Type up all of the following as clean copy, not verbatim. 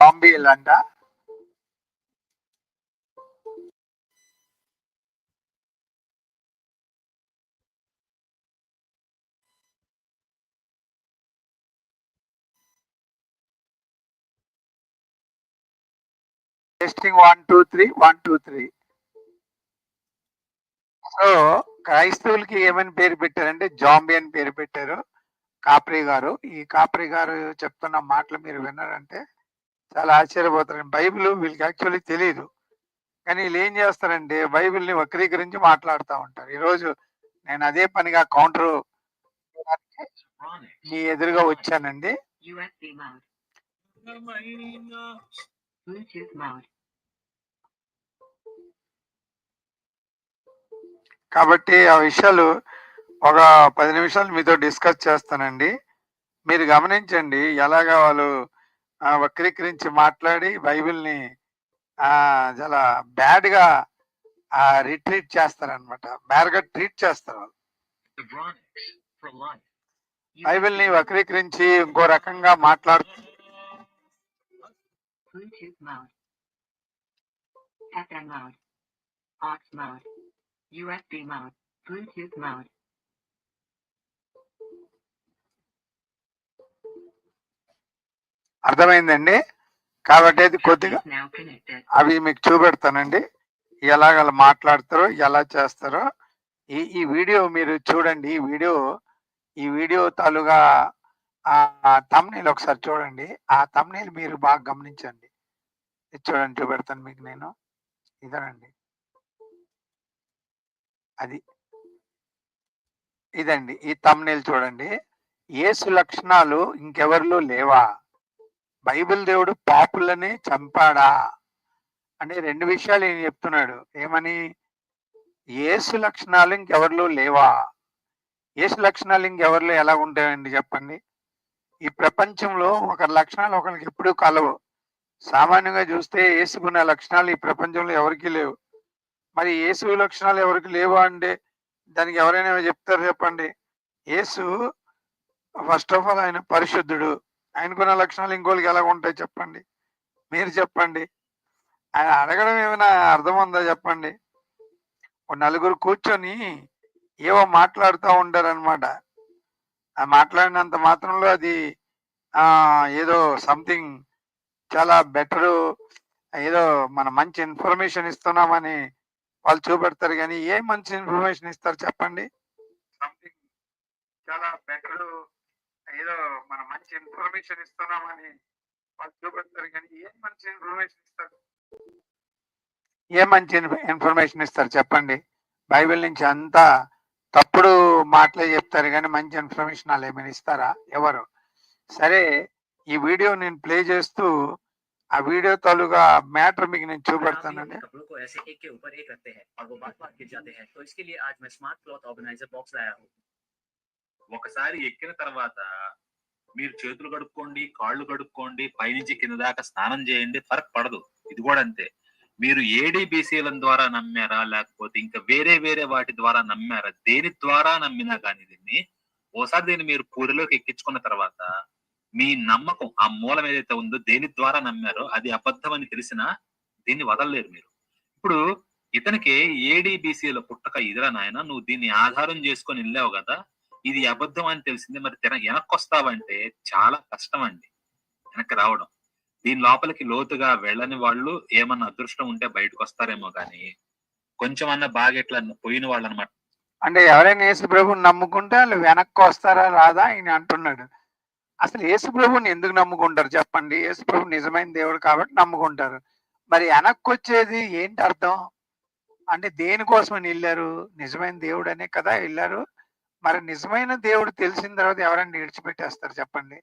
బాంబీలంట. Testing 1 2 3 1 2 3. So క్రైస్తవులకి ఏమని పేరు పెట్టారంటే జాంబీ అని పేరు పెట్టారు కాప్రీ గారు. ఈ కాప్రీ గారు చెప్తున్న మాటలు మీరు విన్నారంటే చాలా ఆశ్చర్యపోతారు. బైబిల్ వీళ్ళకి యాక్చువల్లీ తెలియదు, కానీ వీళ్ళు ఏం చేస్తారంటే బైబిల్ని వక్రీకరించి మాట్లాడుతూ ఉంటారు. ఈరోజు నేను అదే పనిగా కౌంటర్ మీ ఎదురుగా వచ్చానండి. కాబట్టి ఆ విషయాలు ఒక 10 నిమిషాలు మీతో డిస్కస్ చేస్తానండి. మీరు గమనించండి ఎలాగా వాళ్ళు వక్రీకరించి మాట్లాడి బైబిల్ని చాలా బ్యాడ్గా రిట్రీట్ చేస్తారనమాట. బ్యాడ్గా ట్రీట్ చేస్తారు. బైబిల్ని వక్రీకరించి ఇంకో రకంగా మాట్లాడుతారు. అర్థమైందండి. కాబట్టి అది కొద్దిగా అవి మీకు చూపెడతానండి, ఎలాగ మాట్లాడతారో ఎలా చేస్తారో. ఈ వీడియో మీరు చూడండి. ఈ వీడియో తాలూగా థంబ్నెయిల్ ఒకసారి చూడండి. ఆ థంబ్నెయిల్ మీరు బాగా గమనించండి. చూడండి, చూపెడతాను మీకు నేను. ఇదేనండి, అది ఇదండి. ఈ థంబ్నెయిల్ చూడండి. యేసు లక్షణాలు ఇంకెవరిలో లేవా? బైబిల్ దేవుడు పాపులని చంపాడా అంటే 2 విషయాలు ఈయన చెప్తున్నాడు. ఏమని? యేసు లక్షణాలు ఇంకెవరిలో లేవా? యేసు లక్షణాలు ఇంకెవరిలో ఎలా ఉంటాయండి చెప్పండి? ఈ ప్రపంచంలో ఒకరి లక్షణాలు ఒకరికి ఎప్పుడూ కలవు. సామాన్యంగా చూస్తే యేసుకున్న లక్షణాలు ఈ ప్రపంచంలో ఎవరికి లేవు. మరి యేసు లక్షణాలు ఎవరికి లేవా అంటే దానికి ఎవరైనా చెప్తారు చెప్పండి? యేసు ఫస్ట్ ఆఫ్ ఆల్ ఆయన పరిశుద్ధుడు. ఆయనకున్న లక్షణాలు ఇంకోళ్ళకి ఎలా ఉంటాయి చెప్పండి? మీరు చెప్పండి. ఆయన అడగడం ఏమైనా అర్థం ఉందా చెప్పండి? నలుగురు కూర్చొని ఏవో మాట్లాడుతూ ఉంటారనమాట. ఆ మాట్లాడినంత మాత్రంలో అది ఏదో సంథింగ్ చాలా బెటరు, ఏదో మనం మంచి ఇన్ఫర్మేషన్ ఇస్తున్నామని వాళ్ళు చూపెడతారు. కానీ ఏం మంచి ఇన్ఫర్మేషన్ ఇస్తారు చెప్పండి? సంథింగ్ చాలా బెటరు, ఏదో మనం మంచి ఇన్ఫర్మేషన్ ఇస్తున్నామని వాళ్ళు చూపెడతారు. కానీ ఏం మంచి ఇన్ఫర్మేషన్ ఇస్తారు? ఏ మంచి ఇన్ఫర్మేషన్ ఇస్తారు చెప్పండి? బైబిల్ నుంచి అంతా తప్పుడు మాటలే చెప్తారు, కానీ మంచి ఇన్ఫర్మేషన్ వాళ్ళు ఏమైనా ఇస్తారా? ఎవరు? సరే, ఈ వీడియో నేను ప్లే చేస్తూ ఆ వీడియో తాలూగా మ్యాటర్ మీకు నేను చూపెడతానండి. ఒకసారి ఎక్కిన తర్వాత మీరు చేతులు కడుక్కోండి, కాళ్ళు కడుక్కోండి, పైనుంచి కింద దాకా స్నానం చేయండి, ఫరక్ పడదు. ఇది కూడా అంతే. మీరు ఏడీబీసీల ద్వారా నమ్మారా, లేకపోతే ఇంకా వేరే వేరే వాటి ద్వారా నమ్మారా, దేని ద్వారా నమ్మినా కానీ దీన్ని మీరు పూరిలోకి ఎక్కించుకున్న తర్వాత మీ నమ్మకం, ఆ మూలం ఏదైతే ఉందో దేని ద్వారా నమ్మారో అది అబద్ధం అని తెలిసినా దీన్ని వదలలేరు మీరు. ఇప్పుడు ఇతనికి ఏడీబీసీల పుట్టక ఇదిరా నాయన, నువ్వు దీన్ని ఆధారం చేసుకొని వెళ్ళావు కదా, ఇది అబద్ధం అని తెలిసింది, మరి వెనక్కి వస్తావంటే చాలా కష్టం అండి వెనక్కి రావడం. దీని లోపలికి లోతుగా వెళ్ళని వాళ్ళు ఏమన్నా అదృష్టం ఉంటే బయటకు వస్తారేమో, కానీ కొంచెం అన్న బాగా ఇట్లా పోయిన వాళ్ళు అనమాట. అంటే ఎవరైనా యేసు ప్రభుని నమ్ముకుంటే వాళ్ళు వెనక్కి వస్తారా రాదా ఆయన అంటున్నాడు. అసలు యేసు ప్రభుని ఎందుకు నమ్ముకుంటారు చెప్పండి? యేసు ప్రభు నిజమైన దేవుడు కాబట్టి నమ్ముకుంటారు. మరి వెనక్కి వచ్చేది ఏంటి అర్థం? అంటే దేనికోసమని వెళ్ళారు? నిజమైన దేవుడు అనే కదా వెళ్ళారు. మరి నిజమైన దేవుడు తెలిసిన తర్వాత ఎవరండి విడిచిపెట్టేస్తారు చెప్పండి?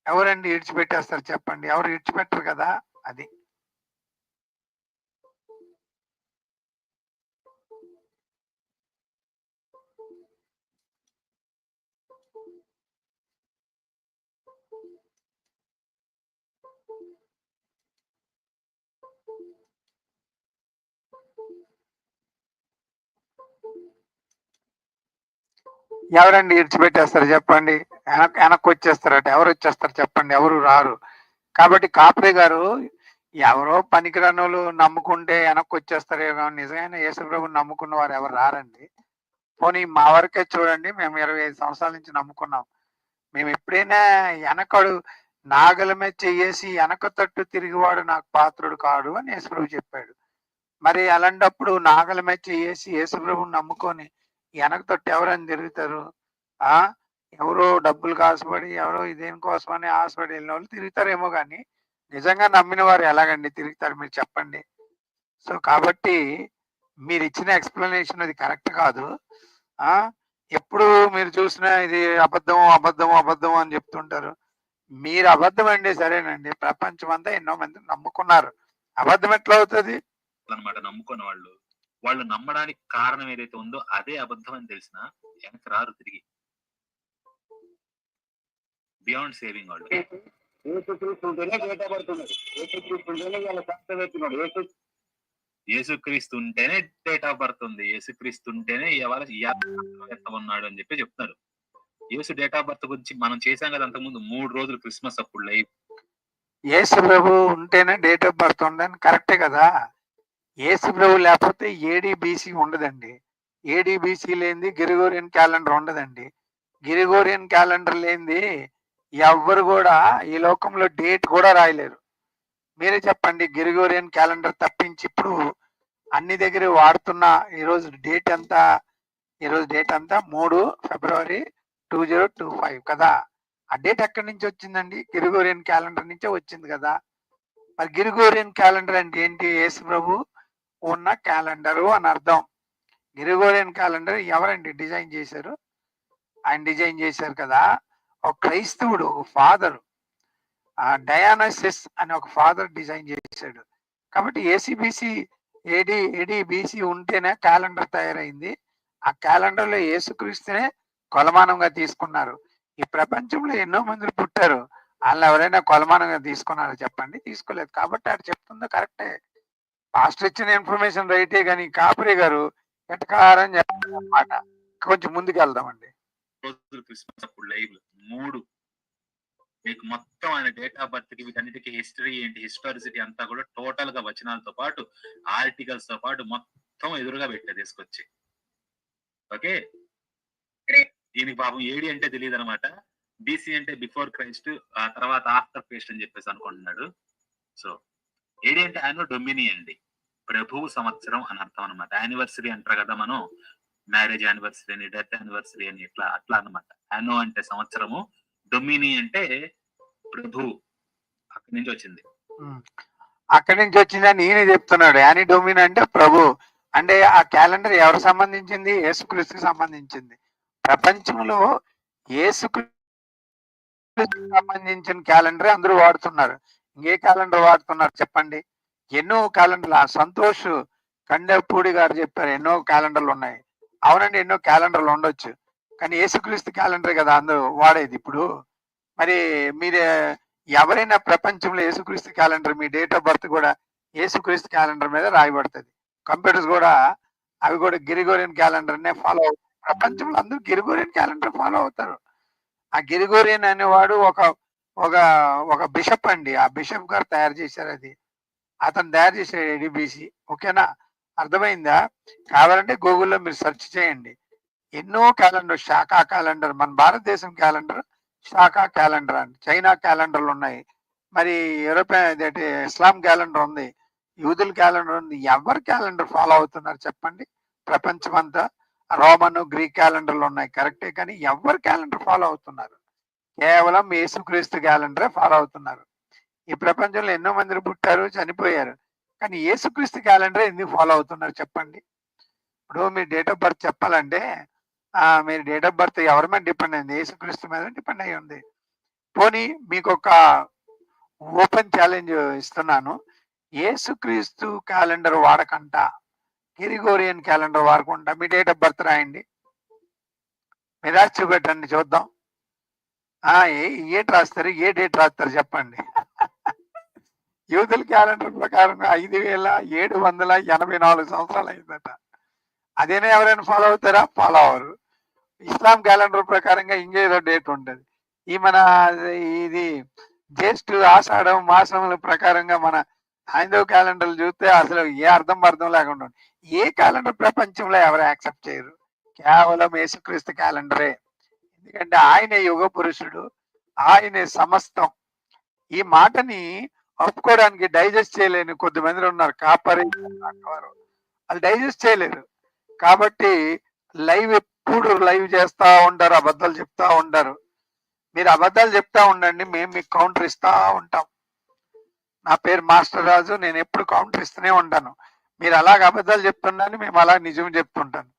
ఎవరండి విడిచిపెట్టేస్తారు చెప్పండి? ఎవరు విడిచిపెట్టరు కదా. అది ఎవరండి విడిచిపెట్టేస్తారు చెప్పండి? వెనక్కి వచ్చేస్తారట. ఎవరు వచ్చేస్తారు చెప్పండి? ఎవరు రారు. కాబట్టి కాపరి గారు ఎవరో పనికిరానోళ్ళు నమ్ముకుంటే వెనక్కి వచ్చేస్తారేమో, నిజమైన యేసుప్రభుని నమ్ముకున్న వారు ఎవరు రారండి. పోనీ మా వరకే చూడండి, మేము 25 సంవత్సరాల నుంచి నమ్ముకున్నాం. మేము ఎప్పుడైనా వెనకడు నాగలి మీద చెయ్యేసి వెనక తట్టు తిరిగివాడు నాకు పాత్రుడు కాడు అని యేసుప్రభు చెప్పాడు. మరి అలాంటప్పుడు నాగలి మీద చెయ్యేసి యేసుప్రభుని నమ్ముకొని వెనక తట్టు ఎవరని తిరుగుతారు? ఆ ఎవరో డబ్బులు కాసుపడి ఎవరో ఇదేం కోసమని ఆశపడి వెళ్ళిన వాళ్ళు తిరుగుతారేమో, కానీ నిజంగా నమ్మిన వారు ఎలాగండి తిరుగుతారు మీరు చెప్పండి? సో కాబట్టి మీరు ఇచ్చిన ఎక్స్ప్లెనేషన్ అది కరెక్ట్ కాదు. ఆ ఎప్పుడు మీరు చూసినా ఇది అబద్ధం అబద్ధం అబద్ధం అని చెప్తుంటారు. మీరు అబద్ధం అండి, సరేనండి. ప్రపంచం అంతా ఎన్నో మంది నమ్ముకున్నారు. అబద్ధం ఎట్లా అవుతుంది? అనమాట నమ్ముకున్న వాళ్ళు నమ్మడానికి కారణం ఏదైతే ఉందో అదే అబద్ధం అని తెలిసినా వెనక్కి రారు తిరిగి. బియాండ్ సేవింగ్ వాళ్ళు. యేసుక్రీస్తు ఉంటేనే డేట్ ఆఫ్ బర్త్ ఉంది, యేసుక్రీస్తు ఉంటేనే ఉన్నాడు అని చెప్పి చెప్తున్నారు. యేసు డేట్ ఆఫ్ బర్త్ గురించి మనం చేసాం కదా అంతకుముందు 3 రోజులు క్రిస్మస్ అప్పుడు లైవ్. యేసు ప్రభు ఉంటేనే డేట్ ఆఫ్ బర్త్ ఉండని కరెక్టే కదా. యేసు ప్రభు లేకపోతే ఏడీబీసీ ఉండదండి. ఏడీబీసీ లేనిది గ్రిగోరియన్ క్యాలెండర్ ఉండదండి. గ్రిగోరియన్ క్యాలెండర్ లేనిది ఎవ్వరు కూడా ఈ లోకంలో డేట్ కూడా రాయలేరు. మీరే చెప్పండి, గ్రిగోరియన్ క్యాలెండర్ తప్పించి ఇప్పుడు అన్ని దగ్గర వాడుతున్న ఈరోజు డేట్ ఎంత? ఈరోజు డేట్ అంతా 3 ఫిబ్రవరి 2025 కదా. ఆ డేట్ ఎక్కడి నుంచి వచ్చిందండి? గ్రిగోరియన్ క్యాలెండర్ నుంచే వచ్చింది కదా. మరి గ్రిగోరియన్ క్యాలెండర్ అంటే ఏంటి? యేసు ప్రభు ఉన్న క్యాలెండరు అని అర్థం. గ్రిగోరియన్ క్యాలెండర్ ఎవరండి డిజైన్ చేశారు? ఆయన డిజైన్ చేశారు కదా. ఒక క్రైస్తవుడు, ఒక ఫాదర్, డయానసిస్ అని ఒక ఫాదర్ డిజైన్ చేశాడు. కాబట్టి ఏసీబీసీ ఏడీబీసీ ఉంటేనే క్యాలెండర్ తయారైంది. ఆ క్యాలెండర్ లో యేసుక్రీస్తునే కొలమానంగా తీసుకున్నారు. ఈ ప్రపంచంలో ఎన్నో మంది పుట్టారు, వాళ్ళు ఎవరైనా కొలమానంగా తీసుకున్నారో చెప్పండి? తీసుకోలేదు. కాబట్టి ఆడు చెప్తుందో కరెక్టే. పాస్టర్ ఇచ్చిన ఇన్ఫర్మేషన్ రైటే, కానీ కాపరి గారు ఎటకారం చెప్తారు అన్నమాట. కొంచెం ముందుకు వెళ్దామండి. క్రిస్మస్ అప్పుడు లైవ్ 3 మీకు మొత్తం ఆయన డేట్ ఆఫ్ బర్త్ కి వీటన్నిటికీ హిస్టరీ ఏంటి, హిస్టారిసిటీ అంతా కూడా టోటల్ గా వచనాలతో పాటు ఆర్టికల్స్ తో పాటు మొత్తం ఎదురుగా పెట్టే తీసుకొచ్చి. ఓకే, దీనికి పాపం ఏడి అంటే తెలియదు అనమాట. బీసీ అంటే బిఫోర్ క్రైస్ట్, ఆ తర్వాత ఆఫ్టర్ క్రైస్ట్ అని చెప్పేసి అనుకుంటున్నాడు. సో ఏడి అంటే యానో డొమిని అండి, ప్రభువు సంవత్సరం అని అర్థం అనమాట. యానివర్సరీ అంటారు కదా మనం, మ్యారేజ్ యానివర్సరీ అని, డెత్ యానివర్సరీ అని, ఇట్లా అట్లా అనమాట. యానో అంటే సంవత్సరము, డొమిని అంటే ప్రభు, అక్కడి నుంచి వచ్చింది. అక్కడి నుంచి వచ్చిందని ఈయన చెప్తున్నాడు. యాని డొమిన్ అంటే ప్రభు. అంటే ఆ క్యాలెండర్ ఎవరు సంబంధించింది? యేసుక్రీస్తుకి సంబంధించింది. ప్రపంచంలో యేసుక్రీస్తుకి సంబంధించిన క్యాలెండర్ అందరూ వాడుతున్నారు. ఇంకే క్యాలెండర్ వాడుతున్నారు చెప్పండి? ఎన్నో క్యాలెండర్లు. సంతోష్ కండపూడి గారు చెప్పారు ఎన్నో క్యాలెండర్లు ఉన్నాయి. అవునండి, ఎన్నో క్యాలెండర్లు ఉండొచ్చు, కానీ యేసుక్రీస్తు క్యాలెండర్ కదా అందరూ వాడేది ఇప్పుడు. మరి మీరు ఎవరైనా ప్రపంచంలో యేసుక్రీస్తు calendar, me date of birth కూడా యేసుక్రీస్తు క్యాలెండర్ మీద రాయబడుతుంది. కంప్యూటర్స్ కూడా అవి కూడా గ్రిగోరియన్ క్యాలెండర్ నే ఫాలో అవుతారు. ప్రపంచంలో అందరూ గ్రిగోరియన్ క్యాలెండర్ ఫాలో అవుతారు. ఆ గ్రిగోరియన్ అనేవాడు ఒక ఒక ఒక బిషప్ అండి. ఆ బిషప్ గారు తయారు చేశారు. అది అతను తయారు చేశాడు ఏడీబీసీ. ఓకేనా, అర్థమైందా? కావాలంటే గూగుల్లో మీరు సెర్చ్ చేయండి. ఎన్నో క్యాలెండర్, శాఖా క్యాలెండర్, మన భారతదేశం క్యాలెండర్ శాఖా క్యాలెండర్ అండి. చైనా క్యాలెండర్లు ఉన్నాయి, మరి యూరోపియన్ ఇస్లాం క్యాలెండర్ ఉంది, యూదుల క్యాలెండర్ ఉంది. ఎవరు క్యాలెండర్ ఫాలో అవుతున్నారు చెప్పండి? ప్రపంచం అంతా రోమన్, గ్రీక్ క్యాలెండర్లు ఉన్నాయి కరెక్టే, కానీ ఎవరు క్యాలెండర్ ఫాలో అవుతున్నారు? కేవలం యేసుక్రీస్తు క్యాలెండరే ఫాలో అవుతున్నారు. ఈ ప్రపంచంలో ఎన్నో మంది పుట్టారు, చనిపోయారు, కానీ యేసుక్రీస్తు క్యాలెండర్ ఎందుకు ఫాలో అవుతున్నారు చెప్పండి? ఇప్పుడు మీ డేట్ ఆఫ్ బర్త్ చెప్పాలంటే మీరు డేట్ ఆఫ్ బర్త్ ఎవరి మీద డిపెండ్ అయింది? యేసుక్రీస్తు మీద డిపెండ్ అయ్యి ఉంది. పోనీ మీకు ఒక ఓపెన్ ఛాలెంజ్ ఇస్తున్నాను. యేసుక్రీస్తు క్యాలెండర్ వాడకంట, గ్రిగోరియన్ క్యాలెండర్ వాడకుండా మీ డేట్ ఆఫ్ బర్త్ రాయండి. మీరు రాసి చూపెట్టండి చూద్దాం. ఏ రాస్తారు, ఏ డేట్ రాస్తారు చెప్పండి? యూదుల క్యాలెండర్ ప్రకారం 5784 సంవత్సరాలు అయిందట. అదేనా ఎవరైనా ఫాలో అవుతారా? Follow hour. ఇస్లాం క్యాలెండర్ ప్రకారంగా ఇంకేదో డేట్ ఉంటుంది. ఈ మన ఇది జ్యేష్ఠ ఆషాఢం మాసముల ప్రకారంగా మన హైందవ క్యాలెండర్లు చూస్తే అసలు ఏ అర్థం లేకుండా ఉంది. ఏ క్యాలెండర్ ప్రపంచంలో ఎవరు యాక్సెప్ట్ చేయరు. కేవలం యేసుక్రీస్తు క్యాలెండరే. ఎందుకంటే ఆయనే యుగ పురుషుడు, ఆయనే సమస్తం. ఈ మాటని ఒప్పుకోవడానికి డైజెస్ట్ చేయలేని కొద్దిమంది ఉన్నారు. కాపరి వారు వాళ్ళు డైజెస్ట్ చేయలేరు. కాబట్టి లైవ్ ఎప్పుడు లైవ్ చేస్తా ఉంటారు, అబద్ధాలు చెప్తా ఉంటారు. మీరు అబద్ధాలు చెప్తా ఉండండి, మేము మీకు కౌంటర్ ఇస్తా ఉంటాం. నా పేరు మాస్టర్ రాజు, నేను ఎప్పుడు కౌంటర్ ఇస్తూనే ఉంటాను. మీరు అలాగ అబద్ధాలు చెప్తున్నాను, మేము అలా నిజం చెప్తుంటాను.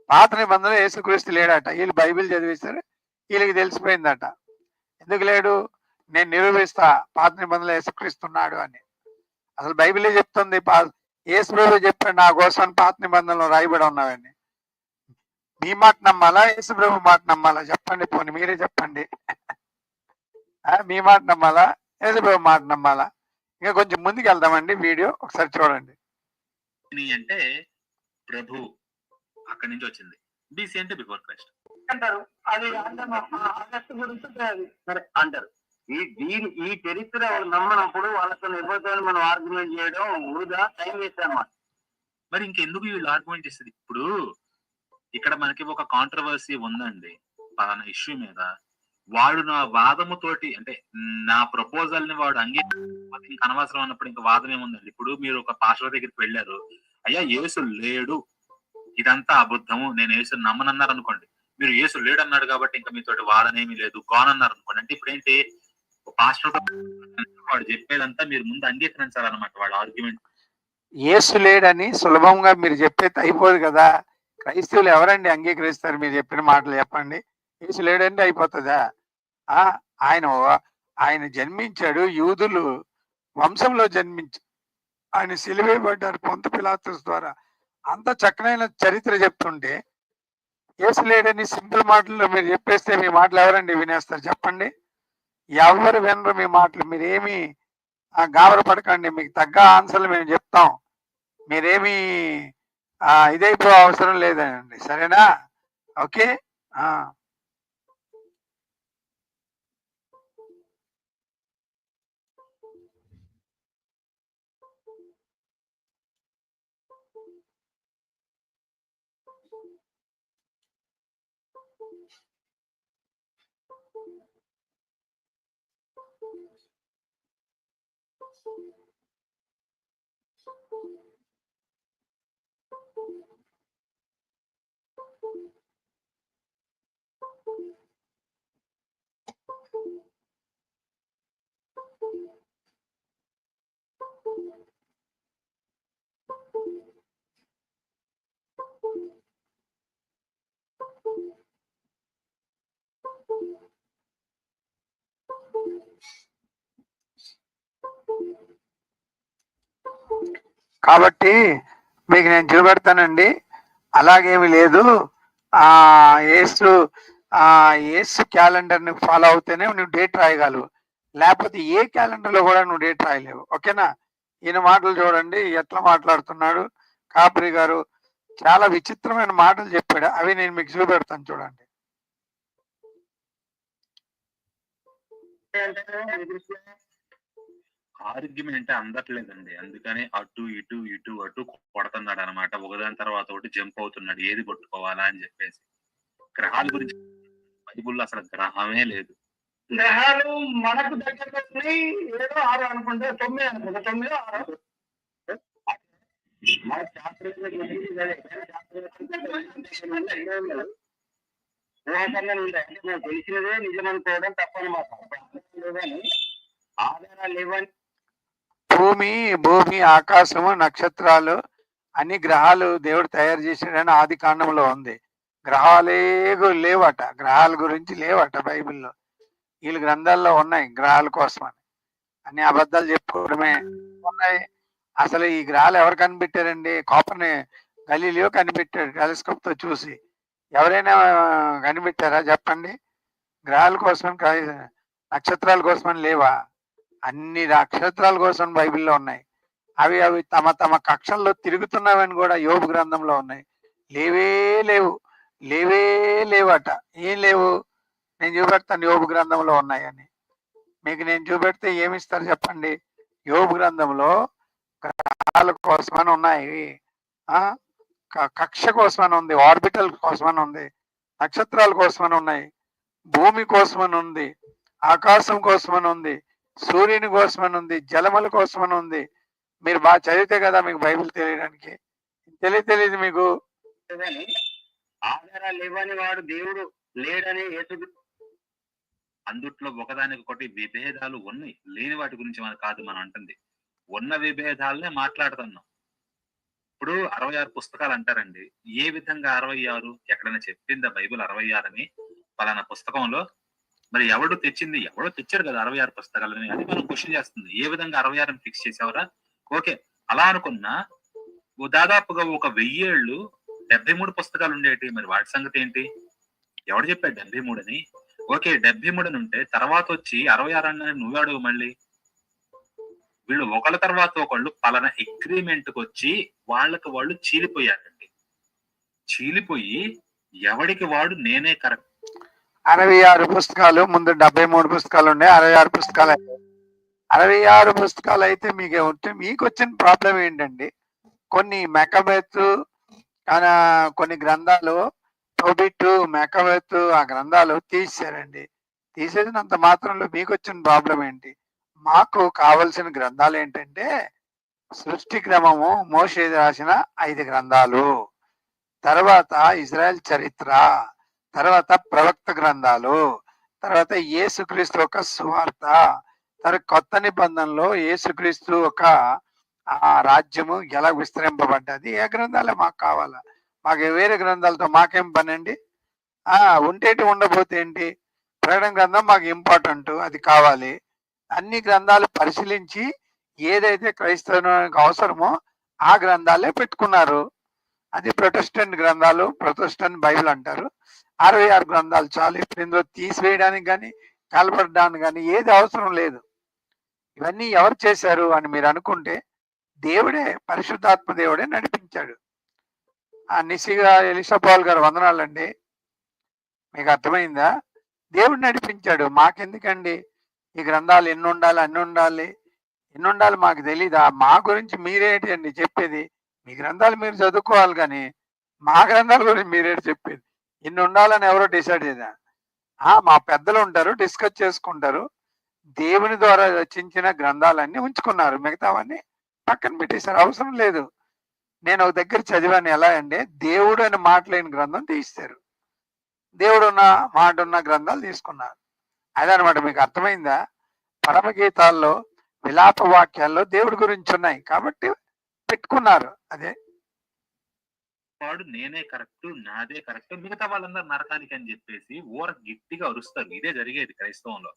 పాత నిబంధనలో యేసుక్రీస్తు లేడట, వీళ్ళు బైబిల్ చదివేశారు, వీళ్ళకి తెలిసిపోయిందట. ఎందుకు లేడు? నేను నిరూపిస్తా పాత నిబంధనలో యేసుక్రీస్తున్నాడు అని. అసలు బైబిలే చెప్తుంది, యేసు ప్రభు చెప్పాడు నా కోసం పాత నిబంధనలో రాయబడి ఉన్నావని. మీ మాట నమ్మాలా, యేసు ప్రభు మాట నమ్మాలా? చెప్పండి, పోనీ మీరే చెప్పండి. మీ మాట నమ్మాలా, యేసు ప్రభు మాట నమ్మాలా? ఇంకా కొంచెం ముందుకు వెళ్దామండి, వీడియో ఒకసారి చూడండి. అంటే ప్రభు అక్కడి నుంచి వచ్చింది. బీసీ అంటే బిఫోర్ క్రైస్ట్ అంటారు. అది ఆగస్టు గురించి సరే అంటారు. ఈ చరిత్ర నమ్మనప్పుడు వాళ్ళతో నిబంధనలు మనం ఆర్గ్యుమెంట్ చేయడం వృధా, టైం వేస్ట్ అన్నమాట. మరి ఇంకెందుకు వీళ్ళు ఆర్గ్యుమెంట్ చేస్తుంది? ఇప్పుడు ఇక్కడ మనకి ఒక కాంట్రవర్సీ ఉందండి పలానా ఇష్యూ మీద. వాడు నా వాదముతోటి అంటే నా ప్రపోజల్ ని వాడు అంగీకరించకపోతే అనవసరం అన్నప్పుడు ఇంకా వాదం ఏముందండి? ఇప్పుడు మీరు ఒక పాస్టర్ దగ్గరికి వెళ్ళారు, అయ్యా యేసు లేడు, ఇదంతా అబద్ధము, నేను యేసు నమ్మనన్నారు అనుకోండి. మీరు యేసు లేడు అన్నాడు కాబట్టి ఇంకా మీతోటి వాదనేమి లేదు, గాన్ అన్నారు అనుకోండి. అంటే ఇప్పుడు ఏంటి, పాస్టర్ వాడు చెప్పేదంతా మీరు ముందు అంగీకరించాలన్నమాట వాడు ఆర్గ్యుమెంట్. యేసు లేడని సులభంగా మీరు చెప్పేది అయిపోదు కదా. క్రైస్తవులు ఎవరండి అంగీకరిస్తారు? మీరు చెప్పిన మాటలు చెప్పండి. యేసు లేడంటే అయిపోతుందా? ఆయన జన్మించాడు, యూదులు వంశంలో జన్మించి ఆయన సిలువేయబడ్డారు పొంతు పిలాతుస్ ద్వారా. అంత చక్కనైన చరిత్ర చెప్తుంటే యేసు లేడని సింపుల్ మాటల్లో మీరు చెప్పేస్తే మీ మాటలు ఎవరండి వినేస్తారు చెప్పండి? ఎవరు వినరు మీ మాటలు. మీరేమి గాబర పడకండి, మీకు తగ్గ ఆన్సర్లు మేము చెప్తాం. మీరేమి ఇదైపో అవసరం లేదండి, సరేనా? ఓకే. కాబట్టి మీకు నేను చూపెడతానండి, అలాగేమి లేదు. యేసు క్యాలెండర్ ని ఫాలో అవుతేనే నువ్వు డేట్ రాయగలవు, లేకపోతే ఏ క్యాలెండర్ లో కూడా నువ్వు డేట్ రాయలేవు. ఓకేనా? ఈయన మాటలు చూడండి ఎట్లా మాట్లాడుతున్నాడు. కాపరి గారు చాలా విచిత్రమైన మాటలు చెప్పాడు, అవి నేను మీకు చూపెడతాను చూడండి. ఆర్గ్యుమెంట్ అందట్లేదండి, అందుకని అటు ఇటు ఇటు అటు కొడుతున్నాడు అనమాట. ఒకదాని తర్వాత ఒకటి జంప్ అవుతున్నాడు, ఏది కొట్టుకోవాలా అని చెప్పేసి. గ్రహాల గురించి బైబుల్లో అసలు గ్రహమే లేదు. గ్రహాలు మనకు దగ్గర 7 6 అనుకుంటే 9 అనుకుంటా, 9 6 మన తెలిసినదే నిజం అనుకోవడం తప్పనమాట. ఆధారాలు లేవని భూమి ఆకాశము నక్షత్రాలు అన్ని గ్రహాలు దేవుడు తయారు చేసాడని ఆది కాండంలో ఉంది. గ్రహాలే లేవట, గ్రహాల గురించి లేవట బైబిల్లో. వీళ్ళ గ్రంథాల్లో ఉన్నాయి గ్రహాల కోసం అని. అన్ని అబద్ధాలు చెప్పుకోవడమే ఉన్నాయి. అసలు ఈ గ్రహాలు ఎవరు కనిపెట్టారండి? గలీలియో కనిపెట్టాడు టెలిస్కోప్ తో చూసి. ఎవరైనా కనిపెట్టారా చెప్పండి? గ్రహాల కోసం నక్షత్రాల కోసం అని లేవా? అన్ని నక్షత్రాల కోసం బైబిల్లో ఉన్నాయి. అవి తమ కక్షల్లో తిరుగుతున్నవని కూడా యోబు గ్రంథంలో ఉన్నాయి. లేవే లేవట. ఏం లేవు? నేను చూపెడతాను యోబు గ్రంథంలో ఉన్నాయని. మీకు నేను చూపెడితే ఏమిస్తారు చెప్పండి? యోబు గ్రంథంలో గ్రహాల కోసమని ఉన్నాయి, ఆ కక్ష కోసమని ఉంది, ఆర్బిటల్ కోసమని ఉంది, నక్షత్రాల కోసమని ఉన్నాయి, భూమి కోసమని ఉంది, ఆకాశం కోసమని ఉంది, సూర్యుని కోసమని ఉంది, జలముల కోసమని ఉంది. మీరు బాగా చదివితే కదా మీకు బైబిల్ తెలియడానికి. తెలియదు మీకు. ఆధారాలు ఇవ్వని వాడు దేవుడు లేడని అందుట్లో ఒకదానికి ఒకటి విభేదాలు ఉన్నాయి, లేని వాటి గురించి మనకు కాదు మనం అంటుంది, ఉన్న విభేదాలనే మాట్లాడుతున్నాం. ఇప్పుడు 66 పుస్తకాలు అంటారండి. ఏ విధంగా 66? ఎక్కడైనా చెప్పిందా బైబిల్ 66 అని పలానా పుస్తకంలో? మరి ఎవడు తెచ్చింది? ఎవడో తెచ్చాడు కదా 66 పుస్తకాలని. అది మనం క్వశ్చన్ చేస్తుంది. ఏ విధంగా 66 ఫిక్స్ చేసావరా? ఓకే, అలా అనుకున్నా దాదాపుగా ఒక 1000 ఏళ్ళు 73 పుస్తకాలు ఉండేటి. మరి వాటి సంగతి ఏంటి? ఎవడు చెప్పాడు 73 అని? ఓకే, 73 అని ఉంటే తర్వాత వచ్చి 66 అని నువ్వే అడుగు. మళ్ళీ వీళ్ళు ఒకళ్ళ తర్వాత ఒకళ్ళు పలానా అగ్రిమెంట్ కి వచ్చి వాళ్ళకి వాళ్ళు చీలిపోయారండి. చీలిపోయి ఎవడికి వాడు నేనే కరెక్ట్. 66 పుస్తకాలు, ముందు 73 పుస్తకాలు ఉండే, 66 పుస్తకాలు. 66 పుస్తకాలు అయితే మీకు వచ్చిన ప్రాబ్లం ఏంటండి? కొన్ని మెకబెత్, కొన్ని గ్రంథాలు టోబిట్, మెకబెత్, ఆ గ్రంథాలు తీసేశారండి. తీసేసినంత మాత్రంలో మీకు వచ్చిన ప్రాబ్లం ఏంటి? మాకు కావలసిన గ్రంథాలు ఏంటంటే సృష్టి క్రమము, మోషే రాసిన 5 గ్రంథాలు, తర్వాత ఇజ్రాయెల్ చరిత్ర, తర్వాత ప్రవక్త గ్రంథాలు, తర్వాత యేసుక్రీస్తు ఒక సువార్త, తర్వాత కొత్త నిబంధనలో యేసుక్రీస్తు ఒక ఆ రాజ్యము ఎలా విస్తరింపబడ్డది, ఏ గ్రంథాలే మాకు కావాలా. మాకు వేరే గ్రంథాలతో మాకేం పని అండి? ఉంటేటి ఉండబోతే ఏంటి? ప్రకటన గ్రంథం మాకు ఇంపార్టెంట్, అది కావాలి. అన్ని గ్రంథాలు పరిశీలించి ఏదైతే క్రైస్తవానికి అవసరమో ఆ గ్రంథాలే పెట్టుకున్నారు. అది ప్రొటెస్టెంట్ గ్రంథాలు, ప్రొటెస్టెంట్ బైబిల్ అంటారు. 66 గ్రంథాలు చాలు. ఇప్పుడు ఇందులో తీసివేయడానికి కానీ కలపడడానికి కానీ ఏది అవసరం లేదు. ఇవన్నీ ఎవరు చేశారు అని మీరు అనుకుంటే దేవుడే, పరిశుద్ధాత్మ దేవుడే నడిపించాడు. నిసిగా ఎలిషపాల్ గారు వందనాలండి. మీకు అర్థమైందా? దేవుడు నడిపించాడు. మాకెందుకండి ఈ గ్రంథాలు ఎన్ని ఉండాలి, అన్ని ఉండాలి, ఎన్ని ఉండాలి మాకు తెలీదా? మా గురించి మీరేంటి అండి చెప్పేది? మీ గ్రంథాలు మీరు చదువుకోవాలి, కానీ మా గ్రంథాల గురించి మీరేంటి చెప్పేది? ఇన్ని ఉండాలని ఎవరో డిసైడ్ చేద్దా? మా పెద్దలు ఉంటారు, డిస్కస్ చేసుకుంటారు. దేవుని ద్వారా రచించిన గ్రంథాలన్నీ ఉంచుకున్నారు, మిగతావన్నీ పక్కన పెట్టేశారు, అవసరం లేదు. నేను ఒక దగ్గర చదివాను, ఎలా అంటే దేవుడు అని మాట్లాడిన గ్రంథం తీస్తారు, దేవుడు ఉన్న మాట ఉన్న గ్రంథాలు తీసుకున్నారు. అదనమాట. మీకు అర్థమైందా? పరమగీతాల్లో, విలాప వాక్యాల్లో దేవుడి గురించి ఉన్నాయి కాబట్టి పెట్టుకున్నారు. అదే వాడు నేనే కరెక్ట్, నాదే కరెక్ట్, మిగతా వాళ్ళందరూ నరకానికి అని చెప్పేసి ఊర గట్టిగా అరుస్తారు. ఇదే జరిగేది క్రైస్తవంలో.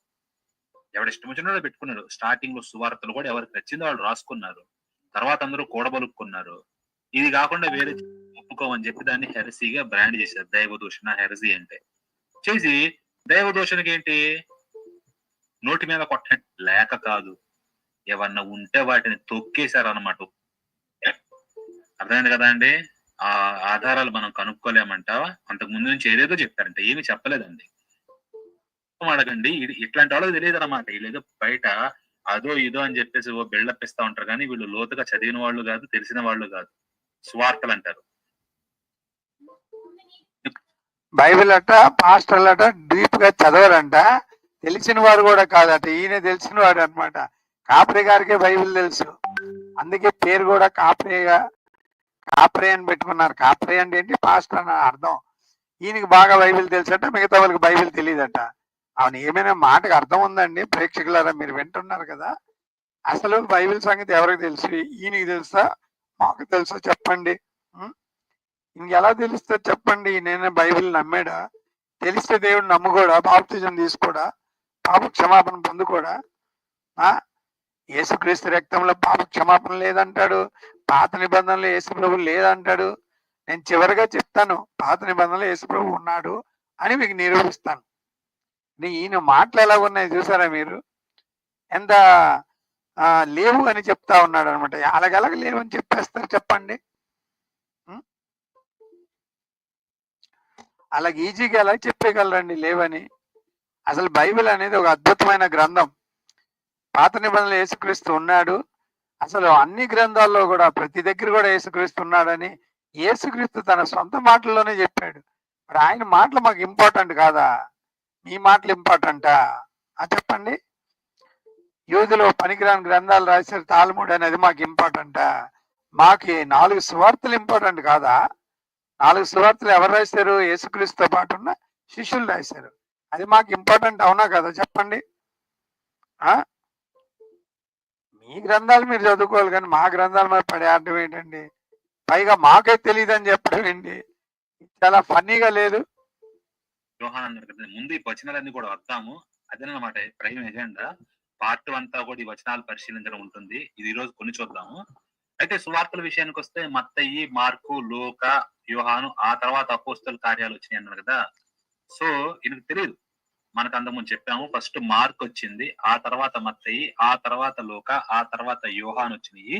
ఎవడు ఇష్టం వచ్చినో పెట్టుకున్నారు. స్టార్టింగ్ లో సువార్తలు కూడా ఎవరికి నచ్చిందో వాళ్ళు రాసుకున్నారు. తర్వాత అందరూ కూడబలుక్కున్నారు. ఇది కాకుండా వేరే ఒప్పుకోమని చెప్పి దాన్ని హెరసీగా బ్రాండ్ చేశారు. దైవదూషణ, హెరసీ అంటే చేసి, దైవదూషణకి ఏంటి? నోటి మీద కొట్ట లేక కాదు, ఏమన్నా ఉంటే వాటిని తొక్కేశారు అన్నమాట. అర్థమైంది కదా అండి? ఆ ఆధారాలు మనం కనుక్కోలేమంట. అంతకు ముందు నుంచి ఏదేదో చెప్పారంట, ఏమి చెప్పలేదండి. అడగండి, ఇట్లాంటి వాళ్ళకి తెలియదు అనమాట. వీళ్ళేదో బయట అదో ఇదో అని చెప్పేసి ఓ బిల్డప్ ఇస్తా ఉంటారు, కానీ వీళ్ళు లోతుగా చదివిన వాళ్ళు కాదు, తెలిసిన వాళ్ళు కాదు. స్వార్థలు అంటారు. బైబిల్ అట పాస్టర్లు అట డీప్ గా చదవరంట, తెలిసిన వారు కూడా కాదట. ఈయన తెలిసిన వాడు అనమాట. కాపరి గారికే బైబిల్ తెలుసు, అందుకే పేరు కూడా కాపరి అని పెట్టుకున్నారు. కాపరి అంటే ఏంటి? పాస్టర్ అని అర్థం. ఈయనకి బాగా బైబిల్ తెలుసట, మిగతా వాళ్ళకి బైబిల్ తెలియదట. అవును, ఏమైనా మాటకు అర్థం ఉందండి? ప్రేక్షకులారా మీరు వింటున్నారు కదా. అసలు బైబిల్ సంగతి ఎవరికి తెలుసు? ఈయనకి తెలుసా, మాకు తెలుసా చెప్పండి? ఇంకెలా తెలుస్తా చెప్పండి? నేను బైబిల్ నమ్మాడా? తెలిస్తే దేవుడు నమ్ముకోడా? బాప్తిజం తీసుకోడా? పాప క్షమాపణ పొందుకోడా? యేసుక్రీస్తు రక్తంలో పాప క్షమాపణ లేదంటాడు, పాత నిబంధనలో యేసుప్రభు లేదంటాడు. నేను చివరిగా చెప్తాను, పాత నిబంధనలో యేసుప్రభు ఉన్నాడు అని మీకు నిరూపిస్తాను. ఈయన మాటలు ఎలా ఉన్నాయి చూసారా మీరు? ఎంత లేవు అని చెప్తా ఉన్నాడు అనమాట. అలాగలాగ లేవు అని చెప్పేస్తారు చెప్పండి. అలాగే ఈజీగా ఎలా చెప్పేయగలరండి లేవని? అసలు బైబిల్ అనేది ఒక అద్భుతమైన గ్రంథం. పాత నిబంధనలో యేసుక్రీస్తు ఉన్నాడు. అసలు అన్ని గ్రంథాల్లో కూడా ప్రతి దగ్గర కూడా యేసుక్రీస్తు ఉన్నాడని యేసుక్రీస్తు తన సొంత మాటల్లోనే చెప్పాడు. మరి ఆయన మాటలు మాకు ఇంపార్టెంట్ కాదా? మీ మాటలు ఇంపార్టెంటా? చెప్పండి. యూదులో పనికిరాని గ్రంథాలు రాశారు తాల్ముడ్ అనేది మాకు ఇంపార్టెంటా? మాకు 4 సువార్తలు ఇంపార్టెంట్ కాదా? 4 సువార్తలు ఎవరు రాశారు? యేసుక్రీస్తుతో పాటు ఉన్న శిష్యులు రాశారు. అది మాకు ఇంపార్టెంట్ అవునా కదా చెప్పండి? ఆ మీ గ్రంథాలు మీరు చదువుకోవాలి కానీ మా గ్రంథాల మీద పడే అర్థం ఏంటండి? పైగా మాకే తెలియదని చెప్పడం ఏంటి? చాలా ఫన్నీగా లేదు? యోహాన్ అన్నారు కదా, ముందు ఈ వచనాలన్నీ కూడా వద్దాము. అదేనమాట ప్రైమ్ ఎజెండా. పార్ట్ అంతా కూడా ఈ వచనాలు పరిశీలించడం ఉంటుంది. ఇది ఈ రోజు కొన్ని చూద్దాము. అయితే సువార్తల విషయానికి వస్తే మత్తయి, మార్కు, లూకా, యోహాను, ఆ తర్వాత అపోస్తల కార్యాలు వచ్చినాయి అన్నారు కదా. సో ఈయనకు తెలియదు. మనకు అంతకుముందు చెప్పాము. ఫస్ట్ మార్క్ వచ్చింది, ఆ తర్వాత మత్తయి, ఆ తర్వాత లూకా, ఆ తర్వాత యోహాన్ వచ్చినాయి.